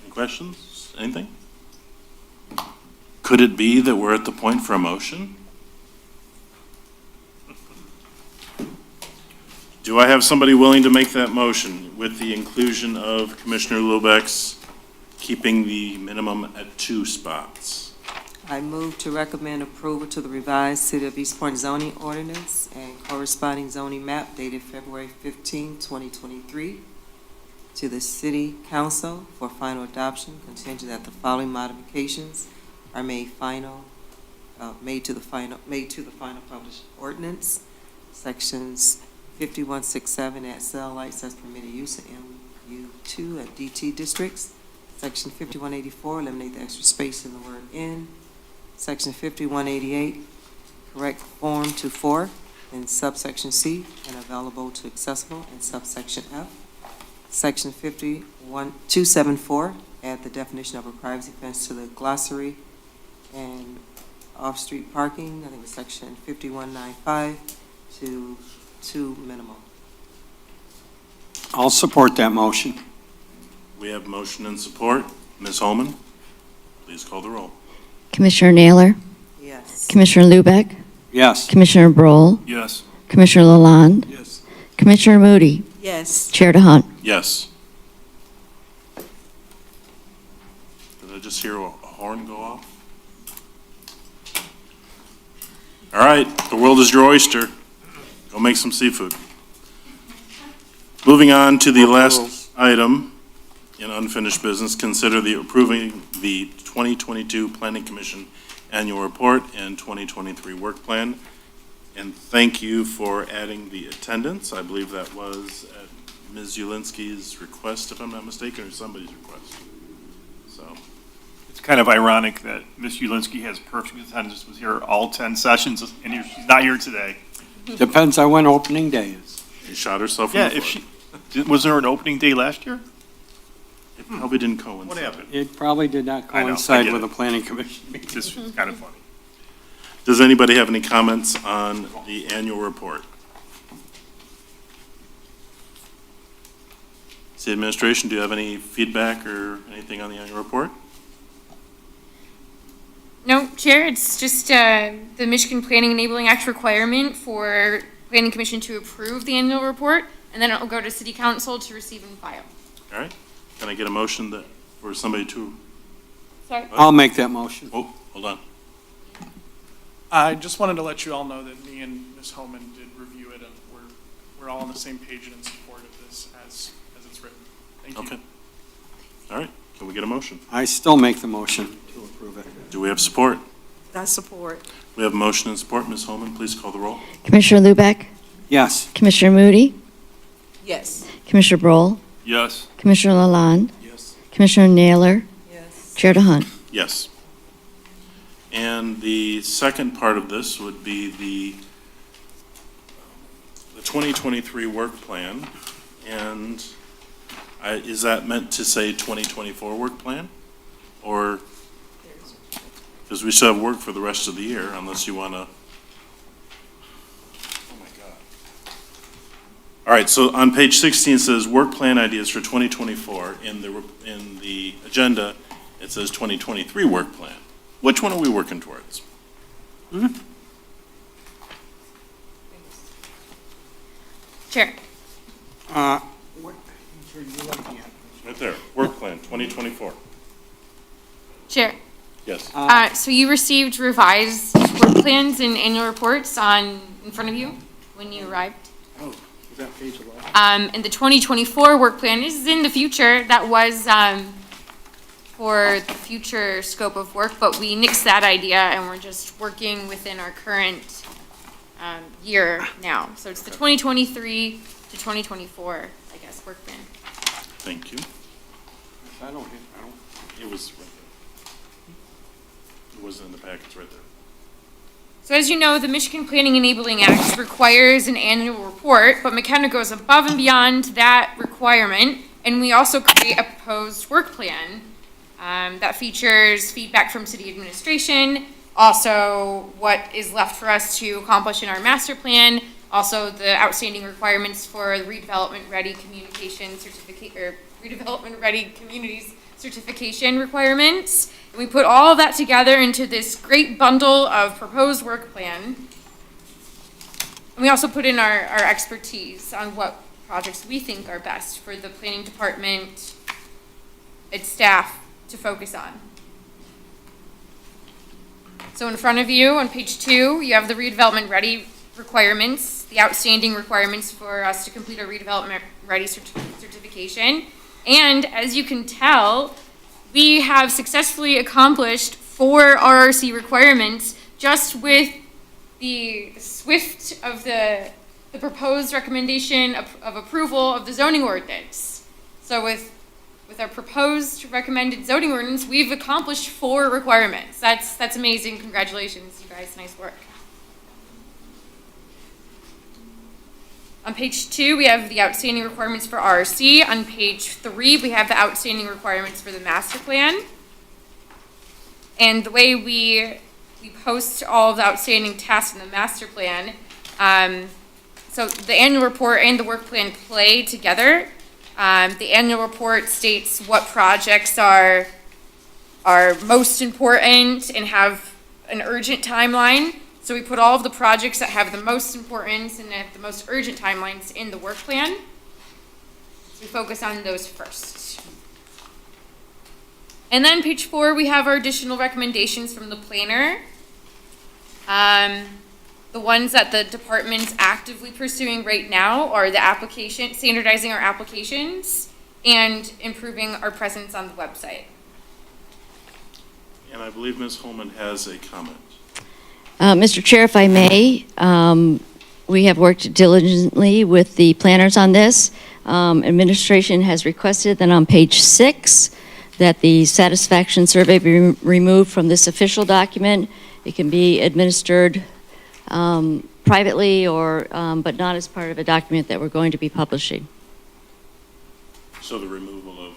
Any questions? Anything? Could it be that we're at the point for a motion? Do I have somebody willing to make that motion with the inclusion of Commissioner Lubeck's keeping the minimum at 2 spots? I move to recommend approval to the revised City of East Point zoning ordinance and corresponding zoning map dated February 15, 2023, to the City Council for final adoption, contingent that the following modifications are made to the final published ordinance. Sections 5167, add cell lights as permitted use in MU2 and DT districts. Section 5184, eliminate the extra space in the word "in." Section 5188, correct form to 4 in subsection C and available to accessible in subsection F. Section 51274, add the definition of a privacy fence to the glossary and off-street parking, I think it's section 5195 to 2 minimum. I'll support that motion. We have motion and support. Ms. Holman, please call the roll. Commissioner Naylor, Yes. Commissioner Lubeck, Yes. Commissioner Broll, Yes. Commissioner Lalonde, Yes. Commissioner Moody, Yes. Chair DeHunt. Yes. Did I just hear a horn go off? All right, the world is your oyster. Go make some seafood. Moving on to the last item in unfinished business, consider the approving the 2022 Planning Commission Annual Report and 2023 Work Plan. And thank you for adding the attendance. I believe that was at Ms. Ulinski's request, if I'm not mistaken, or somebody's request. So, It's kind of ironic that Ms. Ulinski has perfect attendance, was here all 10 sessions, and she's not here today. Depends on when opening day is. she shot herself in Yeah, the if foot. was there an opening day last year? It probably didn't coincide. What happened? It probably did not I know, I coincide get with it. the planning commission meeting. This is kind of funny. Does anybody have any comments on the annual report? City Administration, do you have any feedback or anything on the annual report? No, Chair, it's just the Michigan Planning Enabling Act requirement for Planning Commission to approve the annual report, and then it'll go to City Council to receive and file. All right, can I get a motion that, for somebody to, Sorry. I'll make that motion. oh, hold on. I just wanted to let you all know that me and Ms. Homan did review it, and we're all on the same page and in support of this as it's written. Thank you. Okay. All right, can we get a motion? I still make the motion to approve it. Do we have support? I support. We have motion and support. Ms. Holman, please call the roll. Commissioner Lubeck, Yes. Commissioner Moody, Yes. Commissioner Broll, Yes. Commissioner Lalonde, Yes. Commissioner Naylor, Yes. Chair DeHunt. Yes. And the second part of this would be the 2023 work plan. And is that meant to say 2024 work plan? Or, because we still have work for the rest of the year, unless you want to. Oh my God. All right, so on page 16 it says work plan ideas for 2024. In the agenda, it says 2023 work plan. Which one are we working towards? Chair. What page are you looking at? Right there, work plan, 2024. Chair. Yes. So you received revised work plans and annual reports in front of you when you arrived. Oh, is that page 11? And the 2024 work plan is in the future. That was for the future scope of work, but we nixed that idea and we're just working within our current year now. So it's the 2023 to 2024, I guess, work plan. Thank you. I don't, It was right there. It wasn't in the packets right there. So as you know, the Michigan Planning Enabling Act requires an annual report, but McKenna goes above and beyond that requirement, and we also create a proposed work plan that features feedback from city administration, also what is left for us to accomplish in our master plan, Also, the outstanding requirements for the redevelopment-ready communication certificate, or redevelopment-ready communities certification requirements. And we put all of that together into this great bundle of proposed work plan. And we also put in our expertise on what projects we think are best for the planning department, its staff to focus on. So in front of you, on page 2, you have the redevelopment-ready requirements, the outstanding requirements for us to complete our redevelopment-ready certification. And as you can tell, we have successfully accomplished 4 RRC requirements just with the swift of the proposed recommendation of approval of the zoning ordinance. So with our proposed recommended zoning ordinance, we've accomplished 4 requirements. That's amazing. Congratulations, you guys. Nice work. On page 2, we have the outstanding requirements for RRC. On page 3, we have the outstanding requirements for the master plan. And the way we post all of the outstanding tasks in the master plan, so the annual report and the work plan play together. The annual report states what projects are most important and have an urgent timeline. So we put all of the projects that have the most importance and have the most urgent timelines in the work plan. So we focus on those first. And then page 4, we have our additional recommendations from the planner. The ones that the department's actively pursuing right now are the application, standardizing our applications and improving our presence on the website. And I believe Ms. Holman has a comment. Mr. Chair, if I may, we have worked diligently with the planners on this. Administration has requested that on page 6 that the satisfaction survey be removed from this official document. It can be administered privately or, but not as part of a document that we're going to be publishing. So the removal of,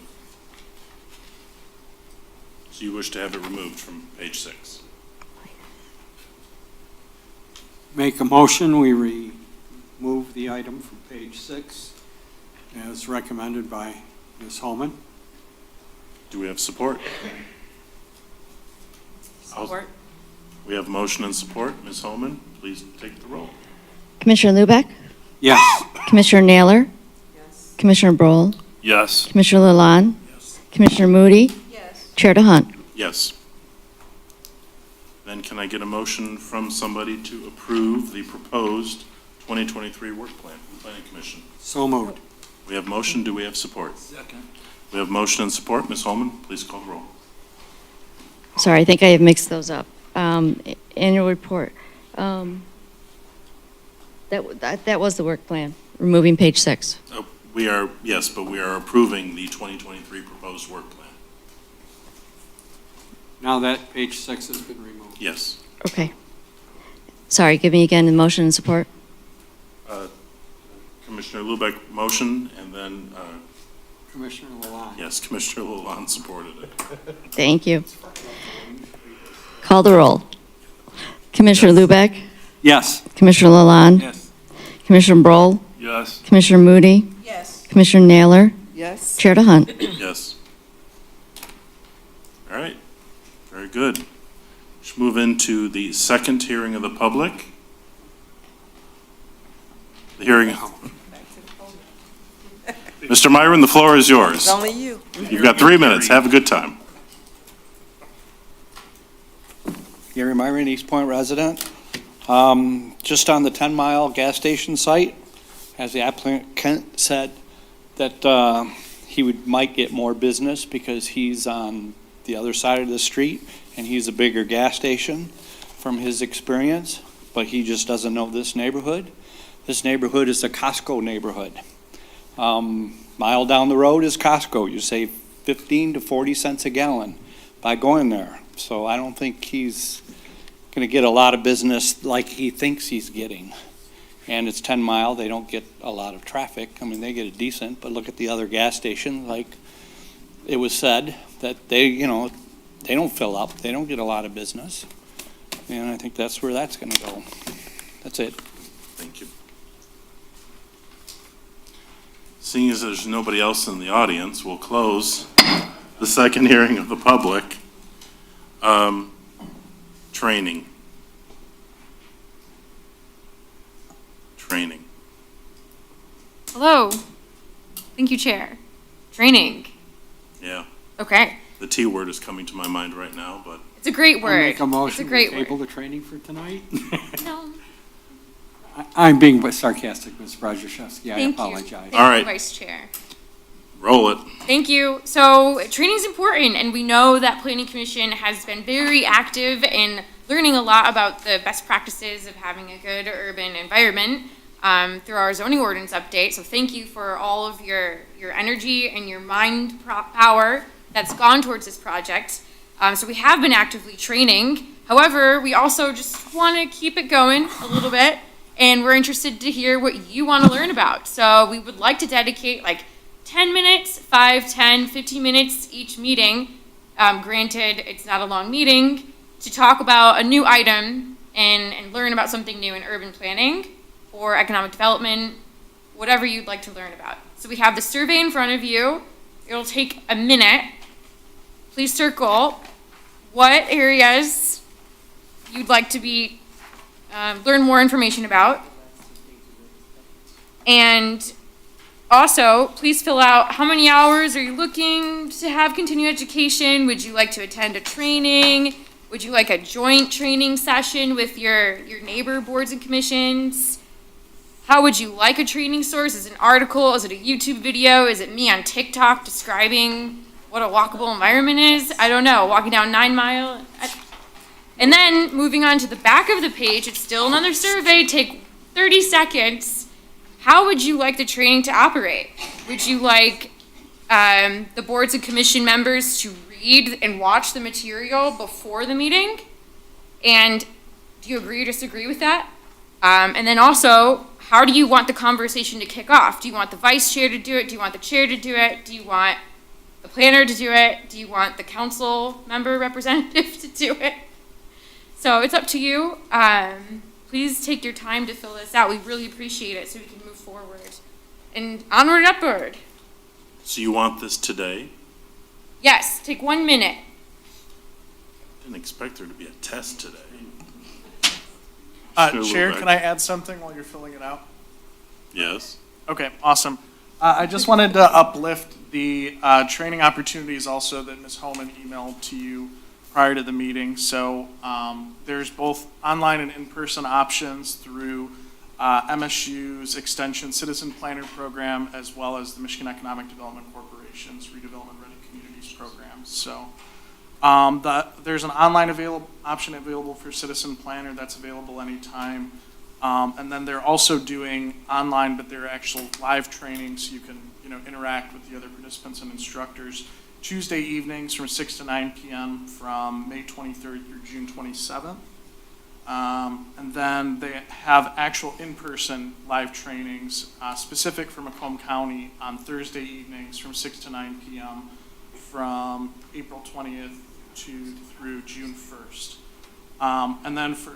so you wish to have it removed from page 6? Make a motion, we remove the item from page 6 as recommended by Ms. Holman. Do we have support? Support. We have motion and support. Ms. Holman, please take the roll. Commissioner Lubeck? Yes. Commissioner Naylor? Yes. Commissioner Broll? Yes. Commissioner Lalonde? Yes. Commissioner Moody? Yes. Chair DeHunt? Yes. Then can I get a motion from somebody to approve the proposed 2023 work plan from the Planning Commission? So moved. We have motion. Do we have support? Second. We have motion and support. Ms. Holman, please call the roll. Sorry, I think I have mixed those up. Annual report. That was the work plan, removing page 6. We are, yes, but we are approving the 2023 proposed work plan. Now that page 6 has been removed. Yes. Okay. Sorry, give me again the motion and support. Commissioner Lubeck motion, and then, Commissioner Lalonde. yes, Commissioner Lalonde supported it. Thank you. Call the roll. Commissioner Lubeck? Yes. Commissioner Lalonde? Yes. Commissioner Broll? Yes. Commissioner Moody? Yes. Commissioner Naylor? Yes. Chair DeHunt? Yes. All right, very good. Let's move into the second hearing of the public. The hearing. Mr. Myron, the floor is yours. Only you. You've got 3 minutes. Have a good time. Gary Myron, East Point resident. Just on the 10-mile gas station site, as the applicant said, that he might get more business because he's on the other side of the street and he's a bigger gas station from his experience, but he just doesn't know this neighborhood. This neighborhood is a Costco neighborhood. Mile down the road is Costco. You save 15 to 40 cents a gallon by going there. So I don't think he's going to get a lot of business like he thinks he's getting. And it's 10 mile, they don't get a lot of traffic. I mean, they get a decent, but look at the other gas stations, like it was said, that they don't fill up, they don't get a lot of business. And I think that's where that's going to go. That's it. Thank you. Seeing as there's nobody else in the audience, we'll close the second hearing of the public. Training. Training. Hello. Thank you, Chair. Training. Yeah, Okay. the T word is coming to my mind right now, but It's a great I'll word. make a motion It's a to great table word. the training for tonight. No. I'm being sarcastic, Ms. Brazaszewski. I Thank you. apologize. Thank All you, right. Vice Chair. roll it. Thank you. So training's important, and we know that Planning Commission has been very active in learning a lot about the best practices of having a good urban environment through our zoning ordinance update. So thank you for all of your energy and your mind power that's gone towards this project. So we have been actively training. However, we also just want to keep it going a little bit, and we're interested to hear what you want to learn about. So we would like to dedicate like 10 minutes, 5, 10, 15 minutes each meeting. Granted, it's not a long meeting, to talk about a new item and learn about something new in urban planning or economic development, whatever you'd like to learn about. So we have the survey in front of you. It'll take a minute. Please circle what areas you'd like to be learn more information about. And also, please fill out how many hours are you looking to have continuing education? Would you like to attend a training? Would you like a joint training session with your neighbor boards and commissions? How would you like a training source? Is it an article? Is it a YouTube video? Is it me on TikTok describing what a walkable environment is? I don't know, walking down 9 Mile? And then moving on to the back of the page, it's still another survey, take 30 seconds. How would you like the training to operate? Would you like the boards and commission members to read and watch the material before the meeting? And do you agree or disagree with that? And then also, how do you want the conversation to kick off? Do you want the vice chair to do it? Do you want the chair to do it? Do you want the planner to do it? Do you want the council member representative to do it? So it's up to you. Please take your time to fill this out. We really appreciate it so we can move forward. And onward and upward. So you want this today? Yes, take 1 minute. Didn't expect there to be a test today. Chair, can I add something while you're filling it out? Yes. Okay, awesome. I just wanted to uplift the training opportunities also that Ms. Holman emailed to you prior to the meeting. So there's both online and in-person options through MSU's Extension Citizen Planner Program, as well as the Michigan Economic Development Corporation's Redevelopment Ready Communities Program. So there's an online option available for Citizen Planner that's available anytime. And then they're also doing online, but they're actual live trainings, so you can interact with the other participants and instructors Tuesday evenings from 6 to 9 p.m. from May 23rd through June 27th. And then they have actual in-person live trainings specific for Macomb County on Thursday evenings from 6 to 9 p.m. from April 20th through June 1st. And then for,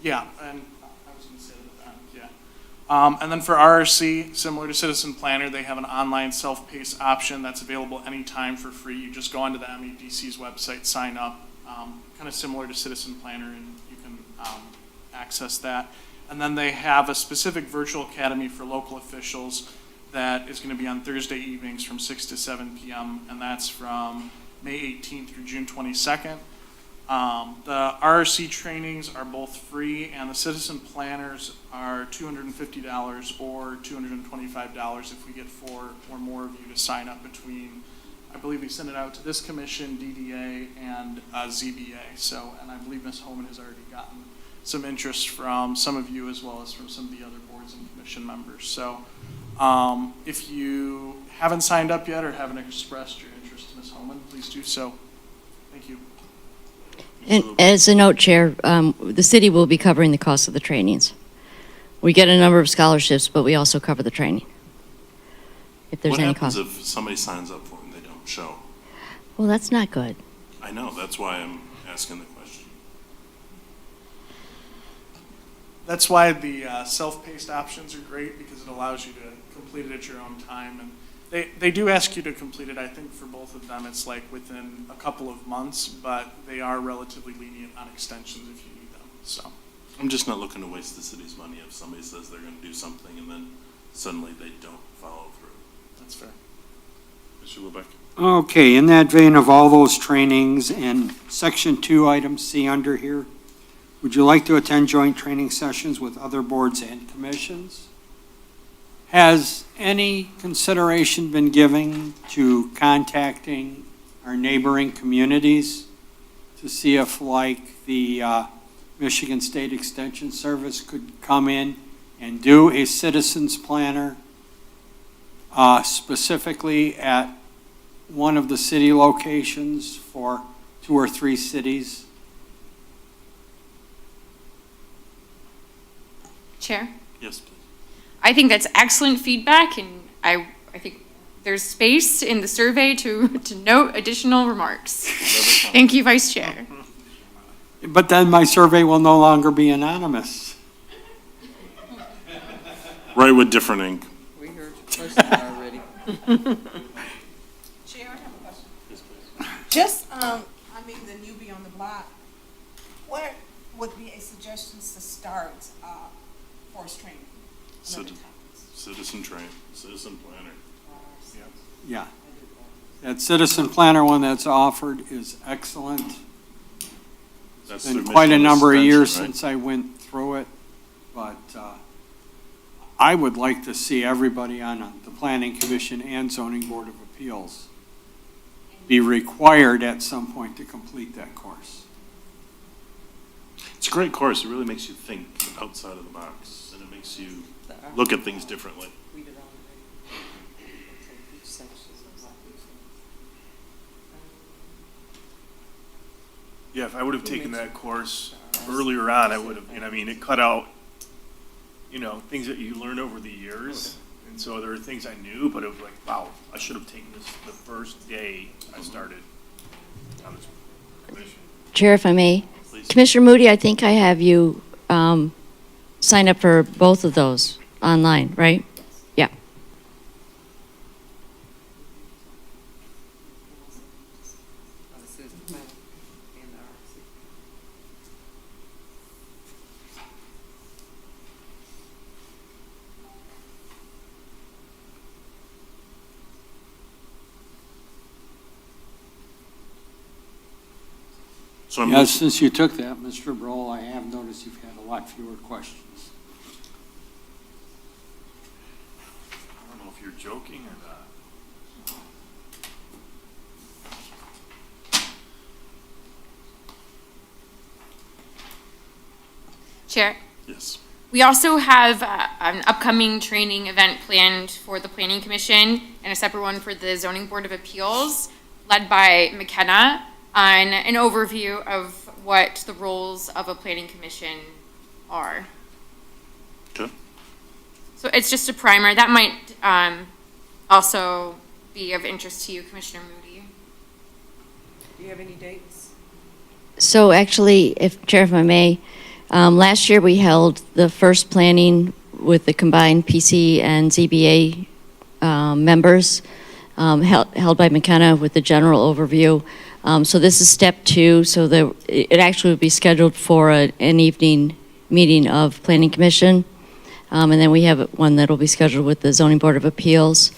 yeah, and I was going to say that, yeah. And then for RRC, similar to Citizen Planner, they have an online self-paced option that's available anytime for free. You just go onto the MEDC's website, sign up, kind of similar to Citizen Planner, and you can access that. And then they have a specific virtual academy for local officials that is going to be on Thursday evenings from 6 to 7 p.m., and that's from May 18th through June 22nd. The RRC trainings are both free, and the Citizen Planners are $250 or $225 if we get 4 or more of you to sign up between, I believe we sent it out to this commission, DDA, and ZBA. So, and I believe Ms. Holman has already gotten some interest from some of you as well as from some of the other boards and commission members. So if you haven't signed up yet or haven't expressed your interest in Ms. Holman, please do so. Thank you. And as a note, Chair, the city will be covering the cost of the trainings. We get a number of scholarships, but we also cover the training. If there's any cost. What happens if somebody signs up for it and they don't show? Well, that's not good. I know, that's why I'm asking the question. That's why the self-paced options are great, because it allows you to complete it at your own time. And they do ask you to complete it. I think for both of them, it's like within a couple of months, but they are relatively lenient on extensions if you need them, so. I'm just not looking to waste the city's money if somebody says they're gonna do something and then suddenly they don't follow through. That's fair. Mr. Lebeck? Okay, in that vein of all those trainings and Section 2, Item C under here, would you like to attend joint training sessions with other boards and commissions? Has any consideration been given to contacting our neighboring communities to see if, like, the Michigan State Extension Service could come in and do a citizens planner specifically at one of the city locations for 2 or 3 cities? Chair? Yes, please. I think that's excellent feedback, and I think there's space in the survey to note additional remarks. Thank you, Vice Chair. But then my survey will no longer be anonymous. Write with different ink. We heard your question already. Chair, I have a question. Just, I mean, the newbie on the block, where would be a suggestions to start, force training? Citizen planner. Yeah. That citizen planner one that's offered is excellent. That's Been their quite a mission number of years suspension, right? since I went through it, but I would like to see everybody on the Planning Commission and Zoning Board of Appeals be required at some point to complete that course. It's a great course. It really makes you think outside of the box, and it makes you look at things differently. Yeah, if I would have taken that course earlier on, I would have, and I mean, it cut out, things that you learn over the years. And so there were things I knew, but it was like, wow, I should have taken this the first day I started on this commission. Chair, if I may. Please. Commissioner Moody, I think I have you sign up for both of those online, right? Yeah. So I'm Yes, since you took that, Mr. Broll, I have noticed you've had a lot fewer questions. I don't know if you're joking or not. Chair? Yes. We also have an upcoming training event planned for the Planning Commission and a separate one for the Zoning Board of Appeals, led by McKenna, on an overview of what the roles of a Planning Commission are. Okay. So it's just a primer. That might also be of interest to you, Commissioner Moody. Do you have any dates? So actually, Chair, if I may, last year we held the first planning with the combined PC and ZBA members, held by McKenna with the general overview. So this is step 2, so it actually would be scheduled for an evening meeting of Planning Commission. And then we have one that'll be scheduled with the Zoning Board of Appeals.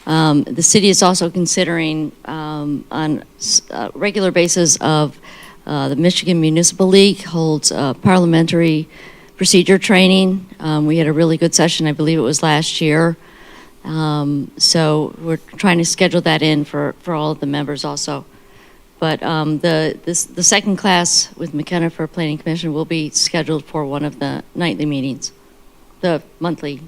The city is also considering on a regular basis of the Michigan Municipal League holds parliamentary procedure training. We had a really good session, I believe it was last year. So we're trying to schedule that in for all of the members also. But the second class with McKenna for Planning Commission will be scheduled for one of the nightly meetings, the monthly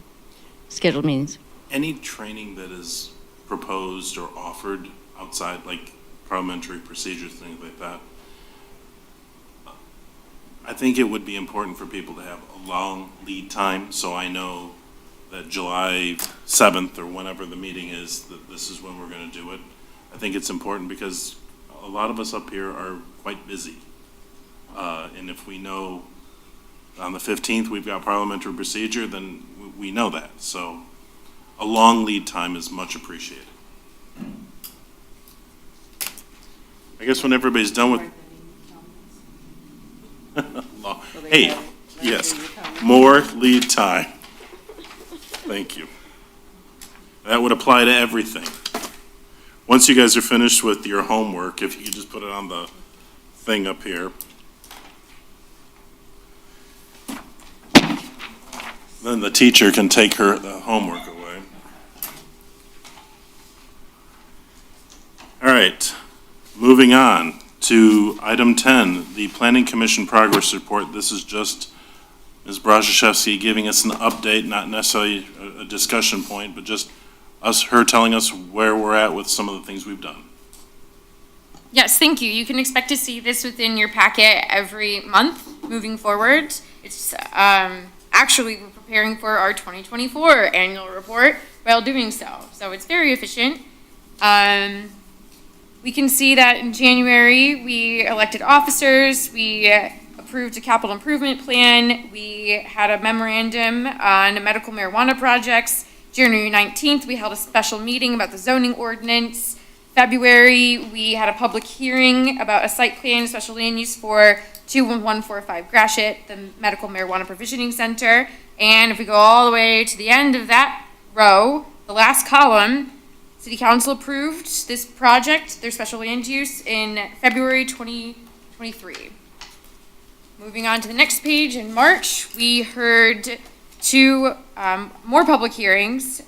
scheduled meetings. Any training that is proposed or offered outside, like parliamentary procedures, things like that, I think it would be important for people to have a long lead time, so I know that July 7th or whenever the meeting is, that this is when we're going to do it. I think it's important because a lot of us up here are quite busy. And if we know on the 15th we've got parliamentary procedure, then we know that. So a long lead time is much appreciated. I guess when everybody's done with. Hey, yes, more lead time. Thank you. That would apply to everything. Once you guys are finished with your homework, if you could just put it on the thing up here. Then the teacher can take the homework away. All right, moving on to item 10, the Planning Commission Progress Report. This is just Ms. Brazaszewski giving us an update, not necessarily a discussion point, but just her telling us where we're at with some of the things we've done. Yes, thank you. You can expect to see this within your packet every month moving forward. It's actually, we're preparing for our 2024 annual report while doing so. So it's very efficient. We can see that in January, we elected officers, we approved a capital improvement plan, we had a memorandum on medical marijuana projects. January 19th, we held a special meeting about the zoning ordinance. February, we had a public hearing about a site plan, special land use for 21145 Gratiot, the Medical Marijuana Provisioning Center. And if we go all the way to the end of that row, the last column, City Council approved this project, their special land use, in February 2023. Moving on to the next page, in March, we heard two more public hearings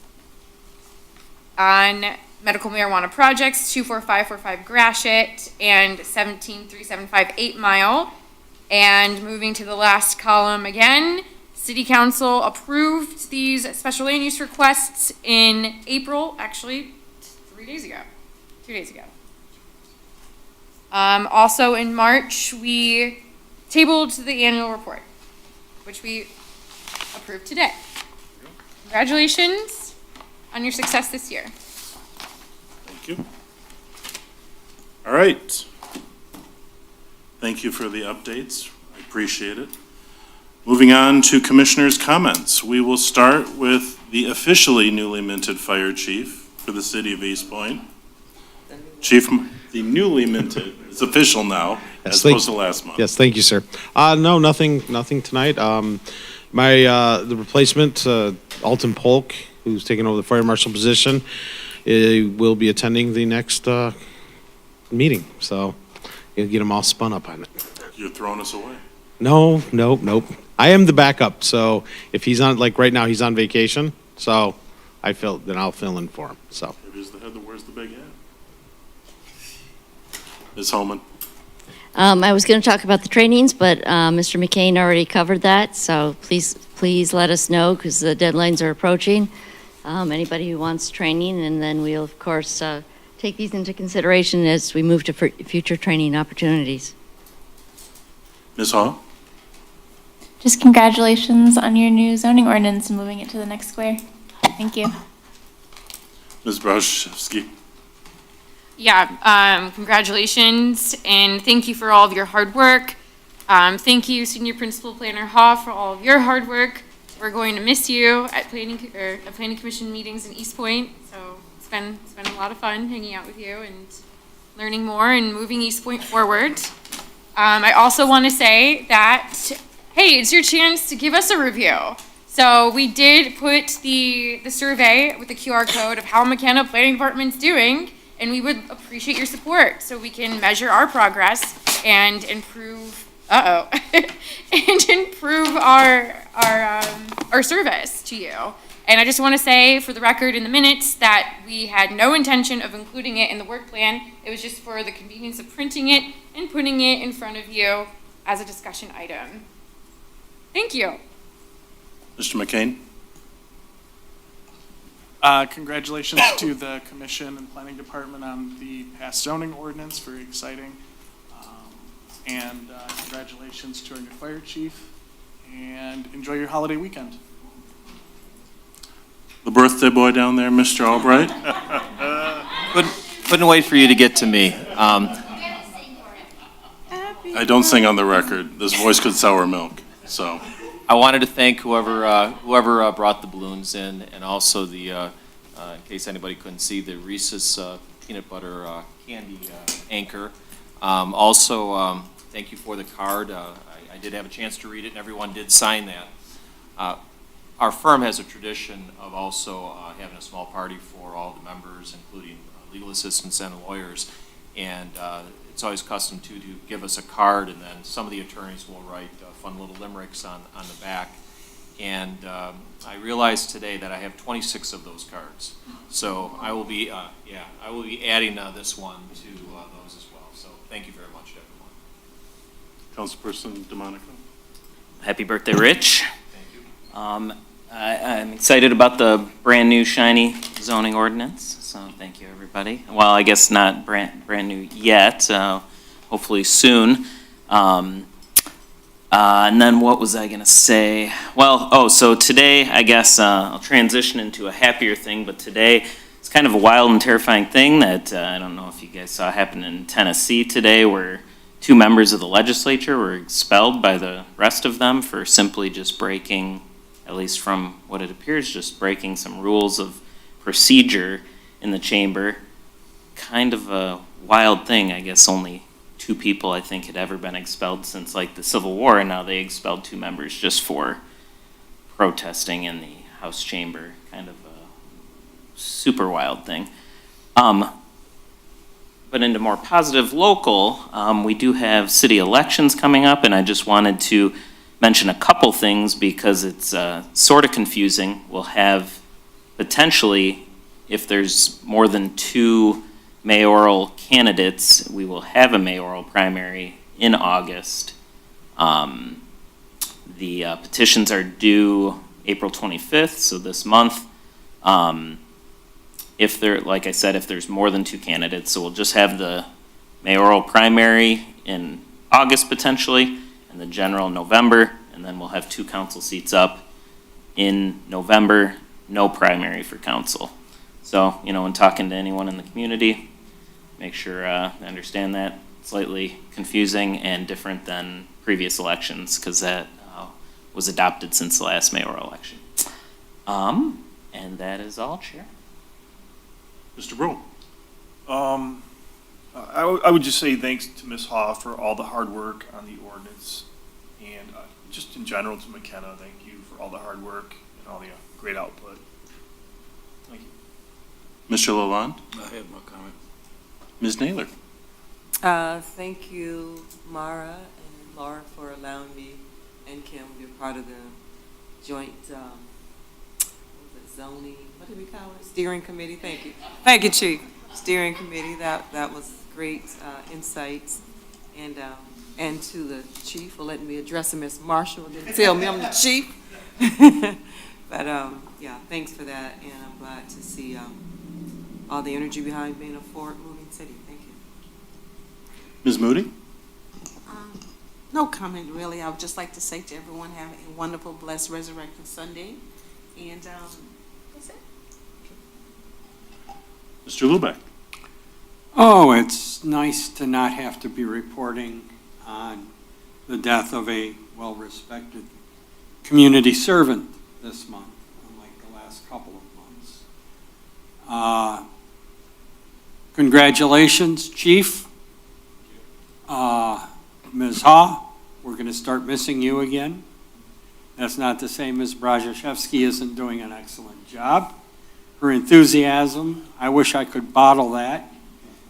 on medical marijuana projects, 24545 Gratiot and 17375 8 Mile. And moving to the last column again, City Council approved these special land use requests in April, actually 2 days ago. Also in March, we tabled the annual report, which we approved today. Congratulations on your success this year. Thank you. All right. Thank you for the updates. I appreciate it. Moving on to commissioners' comments. We will start with the officially newly minted fire chief for the city of East Point. Chief, the newly minted, it's official now, as opposed to last month. Yes, thank you, sir. No, nothing tonight. The replacement, Alton Polk, who's taking over the fire marshal position, will be attending the next meeting. So you'll get them all spun up on it. You're throwing us away. No. I am the backup. So if he's on, like right now, he's on vacation. So I'll fill in for him. So. If he's the head that wears the big hat. Ms. Holman. I was going to talk about the trainings, but Mr. McCain already covered that, so please let us know, because the deadlines are approaching. Anybody who wants training, and then we'll, of course, take these into consideration as we move to future training opportunities. Ms. Hall. Just congratulations on your new zoning ordinance and moving it to the next square. Thank you. Ms. Brazaszewski. Yeah, congratulations, and thank you for all of your hard work. Thank you, Senior Principal Planner Hoff, for all of your hard work. We're going to miss you at Planning Commission meetings in East Point, so it's been a lot of fun hanging out with you and learning more and moving East Point forward. I also want to say that, hey, it's your chance to give us a review. So we did put the survey with the QR code of how McKenna Planning Department's doing, and we would appreciate your support so we can measure our progress and improve, and improve our service to you. And I just want to say for the record in the minutes that we had no intention of including it in the work plan. It was just for the convenience of printing it and putting it in front of you as a discussion item. Thank you. Mr. McCain. Congratulations to the Commission and Planning Department on the past zoning ordinance, very exciting. And congratulations to our new fire chief, and enjoy your holiday weekend. The birthday boy down there, Mr. Albright. Couldn't wait for you to get to me. I don't sing on the record. This voice could sour milk, so. I wanted to thank whoever brought the balloons in, and also the, in case anybody couldn't see, the Reese's peanut butter candy anchor. Also, thank you for the card. I did have a chance to read it, and everyone did sign that. Our firm has a tradition of also having a small party for all the members, including legal assistants and lawyers. And it's always custom to give us a card, and then some of the attorneys will write fun little limericks on the back. And I realized today that I have 26 of those cards. So I will be, I will be adding this one to those as well. So thank you very much to everyone. Councilperson DeMonico. Happy birthday, Rich. I'm excited about the brand-new shiny zoning ordinance, so thank you, everybody. Well, I guess not brand new yet, hopefully soon. And then what was I going to say? Well, so today, I guess I'll transition into a happier thing, but today it's kind of a wild and terrifying thing that I don't know if you guys saw happen in Tennessee today, where 2 members of the legislature were expelled by the rest of them for simply just breaking, at least from what it appears, just breaking some rules of procedure in the chamber. Kind of a wild thing. I guess only 2 people, I think, had ever been expelled since like the Civil War, and now they expelled 2 members just for protesting in the House chamber. Kind of a super wild thing. But into more positive local, we do have city elections coming up, and I just wanted to mention a couple things because it's sort of confusing. We'll have potentially, if there's more than 2 mayoral candidates, we will have a mayoral primary in August. The petitions are due April 25th, so this month. If there, like I said, if there's more than 2 candidates, so we'll just have the mayoral primary in August potentially, and the general in November, and then we'll have 2 council seats up in November, no primary for council. So, you know, when talking to anyone in the community, make sure I understand that. Slightly confusing and different than previous elections, because that was adopted since the last mayoral election. And that is all, Chair. Mr. Broom. I would just say thanks to Ms. Haw for all the hard work on the ordinance, and just in general to McKenna, thank you for all the hard work and all the great output. Thank you. Mr. Lalonde. I have no comment. Ms. Naylor. Thank you, Mara and Laura, for allowing me and Kim to be a part of the joint, zoning, what do we call it? Steering committee. Thank you. Thank you, Chief. Steering committee. That was great insights. And to the chief for letting me address him as Marshall. Didn't tell me I'm the chief. But yeah, thanks for that. And I'm glad to see all the energy behind being a forward-moving city. Thank you. Ms. Moody. No comment, really. I would just like to say to everyone, have a wonderful, blessed Resurrection Sunday. And that's it. Mr. Lubeck. Oh, it's nice to not have to be reporting on the death of a well-respected community servant this month, unlike the last couple of months. Congratulations, Chief. Ms. Haw, we're going to start missing you again. That's not to say Ms. Brazaszewski isn't doing an excellent job. Her enthusiasm, I wish I could bottle that.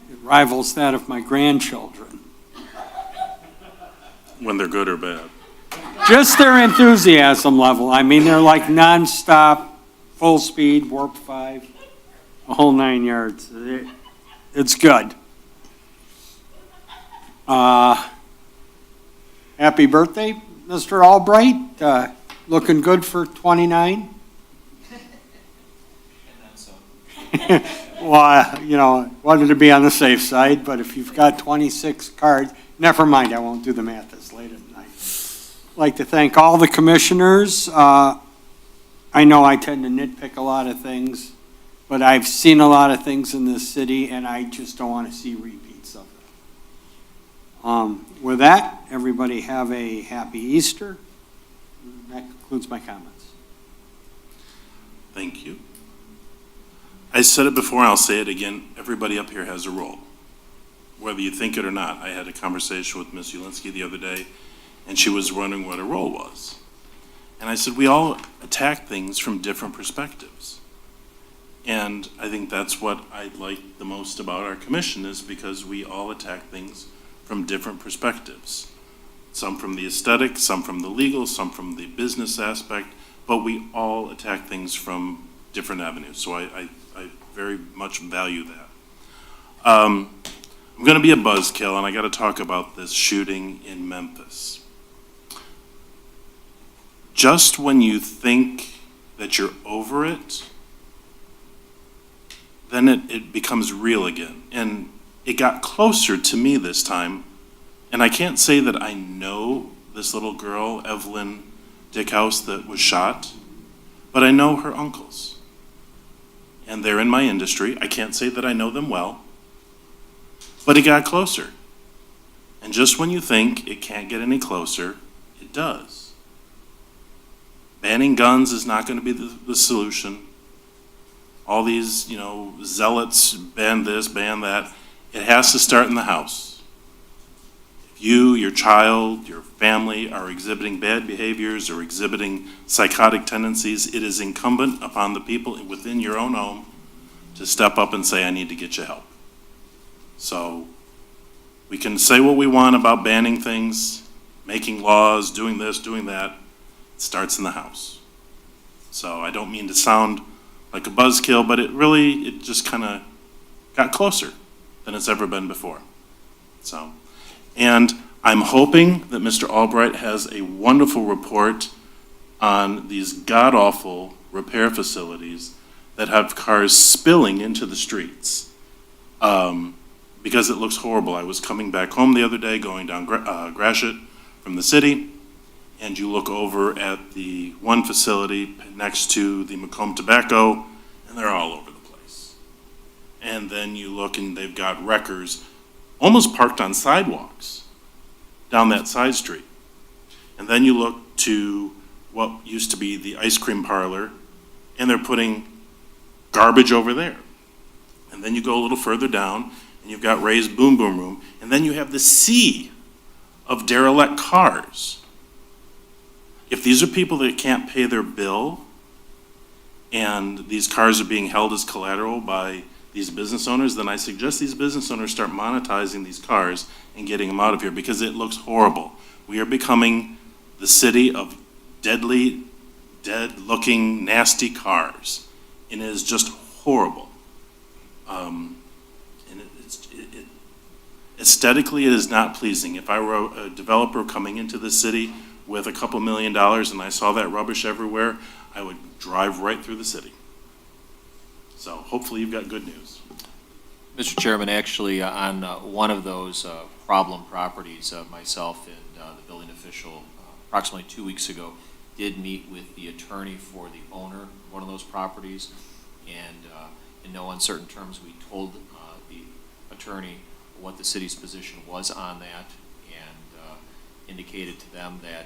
It rivals that of my grandchildren. When they're good or bad. Just their enthusiasm level. I mean, they're like nonstop, full speed, warp 5, a whole 9 yards. It's good. Happy birthday, Mr. Albright. Looking good for 29. Well, you know, wanted to be on the safe side, but if you've got 26 cards, never mind, I won't do the math this late at night. I'd like to thank all the commissioners. I know I tend to nitpick a lot of things, but I've seen a lot of things in this city, and I just don't want to see repeats of them. With that, everybody have a happy Easter. That Concludes my comments. Thank you. I said it before, I'll say it again, everybody up here has a role, whether you think it or not. I had a conversation with Ms. Ulinsky the other day, and she was wondering what her role was. And I said, we all attack things from different perspectives. And I think that's what I like the most about our commission, is because we all attack things from different perspectives. Some from the aesthetic, some from the legal, some from the business aspect, but we all attack things from different avenues. So I very much value that. I'm going to be a buzzkill, and I got to talk about this shooting in Memphis. Just when you think that you're over it, then it becomes real again. And it got closer to me this time. And I can't say that I know this little girl, Evelyn Dickhouse, that was shot, but I know her uncles. And they're in my industry. I can't say that I know them well, but it got closer. And just when you think it can't get any closer, it does. Banning guns is not going to be the solution. All these, zealots, ban this, ban that. It has to start in the house. If you, your child, your family are exhibiting bad behaviors or exhibiting psychotic tendencies, it is incumbent upon the people within your own home to step up and say, I need to get you help. So we can say what we want about banning things, making laws, doing this, doing that. It starts in the house. So I don't mean to sound like a buzzkill, but it just kind of got closer than it's ever been before. So, and I'm hoping that Mr. Albright has a wonderful report on these god-awful repair facilities that have cars spilling into the streets, because it looks horrible. I was coming back home the other day, going down Gratiot from the city, and you look over at the one facility next to the Macomb Tobacco, and they're all over the place. And then you look and they've got wreckers almost parked on sidewalks down that side street. And then you look to what used to be the ice cream parlor, and they're putting garbage over there. And then you go a little further down, and you've got Ray's Boom Boom Room, and then you have the sea of derelict cars. If these are people that can't pay their bill, and these cars are being held as collateral by these business owners, then I suggest these business owners start monetizing these cars and getting them out of here, because it looks horrible. We are becoming the city of deadly, dead-looking, nasty cars, and it is just horrible. And aesthetically, it is not pleasing. If I were a developer coming into the city with a couple $1 million and I saw that rubbish everywhere, I would drive right through the city. So hopefully you've got good news. Mr. Chairman, actually, on one of those problem properties, myself and the building official approximately 2 weeks ago did meet with the attorney for the owner of one of those properties, and in no uncertain terms, we told the attorney what the city's position was on that, and indicated to them that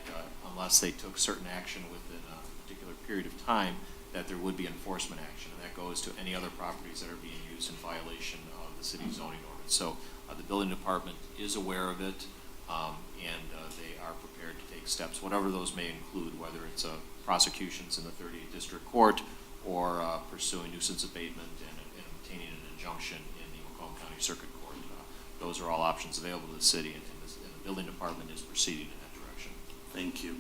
unless they took certain action within a particular period of time, that there would be enforcement action, and that goes to any other properties that are being used in violation of the city's zoning ordinance. So the building department is aware of it, and they are prepared to take steps, whatever those may include, whether it's prosecutions in the 30th District Court or pursuing nuisance abatement and obtaining an injunction in the Macomb County Circuit Court. Those are all options available to the city, and the building department is proceeding in that direction. Thank you.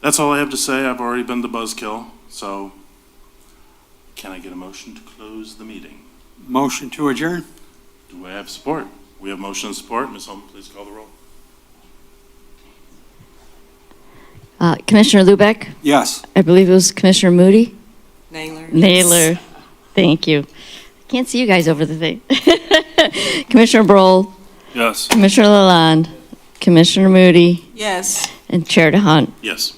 That's all I have to say. I've already been the buzzkill, so can I get a motion to close the meeting? Motion to adjourn? Do I have support? We have motion and support. Ms. Holm, please call the roll. Commissioner Lubeck? Yes. I believe it was Commissioner Moody? Naylor? Naylor. Thank you. Can't see you guys over the thing. Commissioner Broll? Yes. Commissioner Lalonde? Commissioner Moody? Yes. And Chair DeHunt? Yes.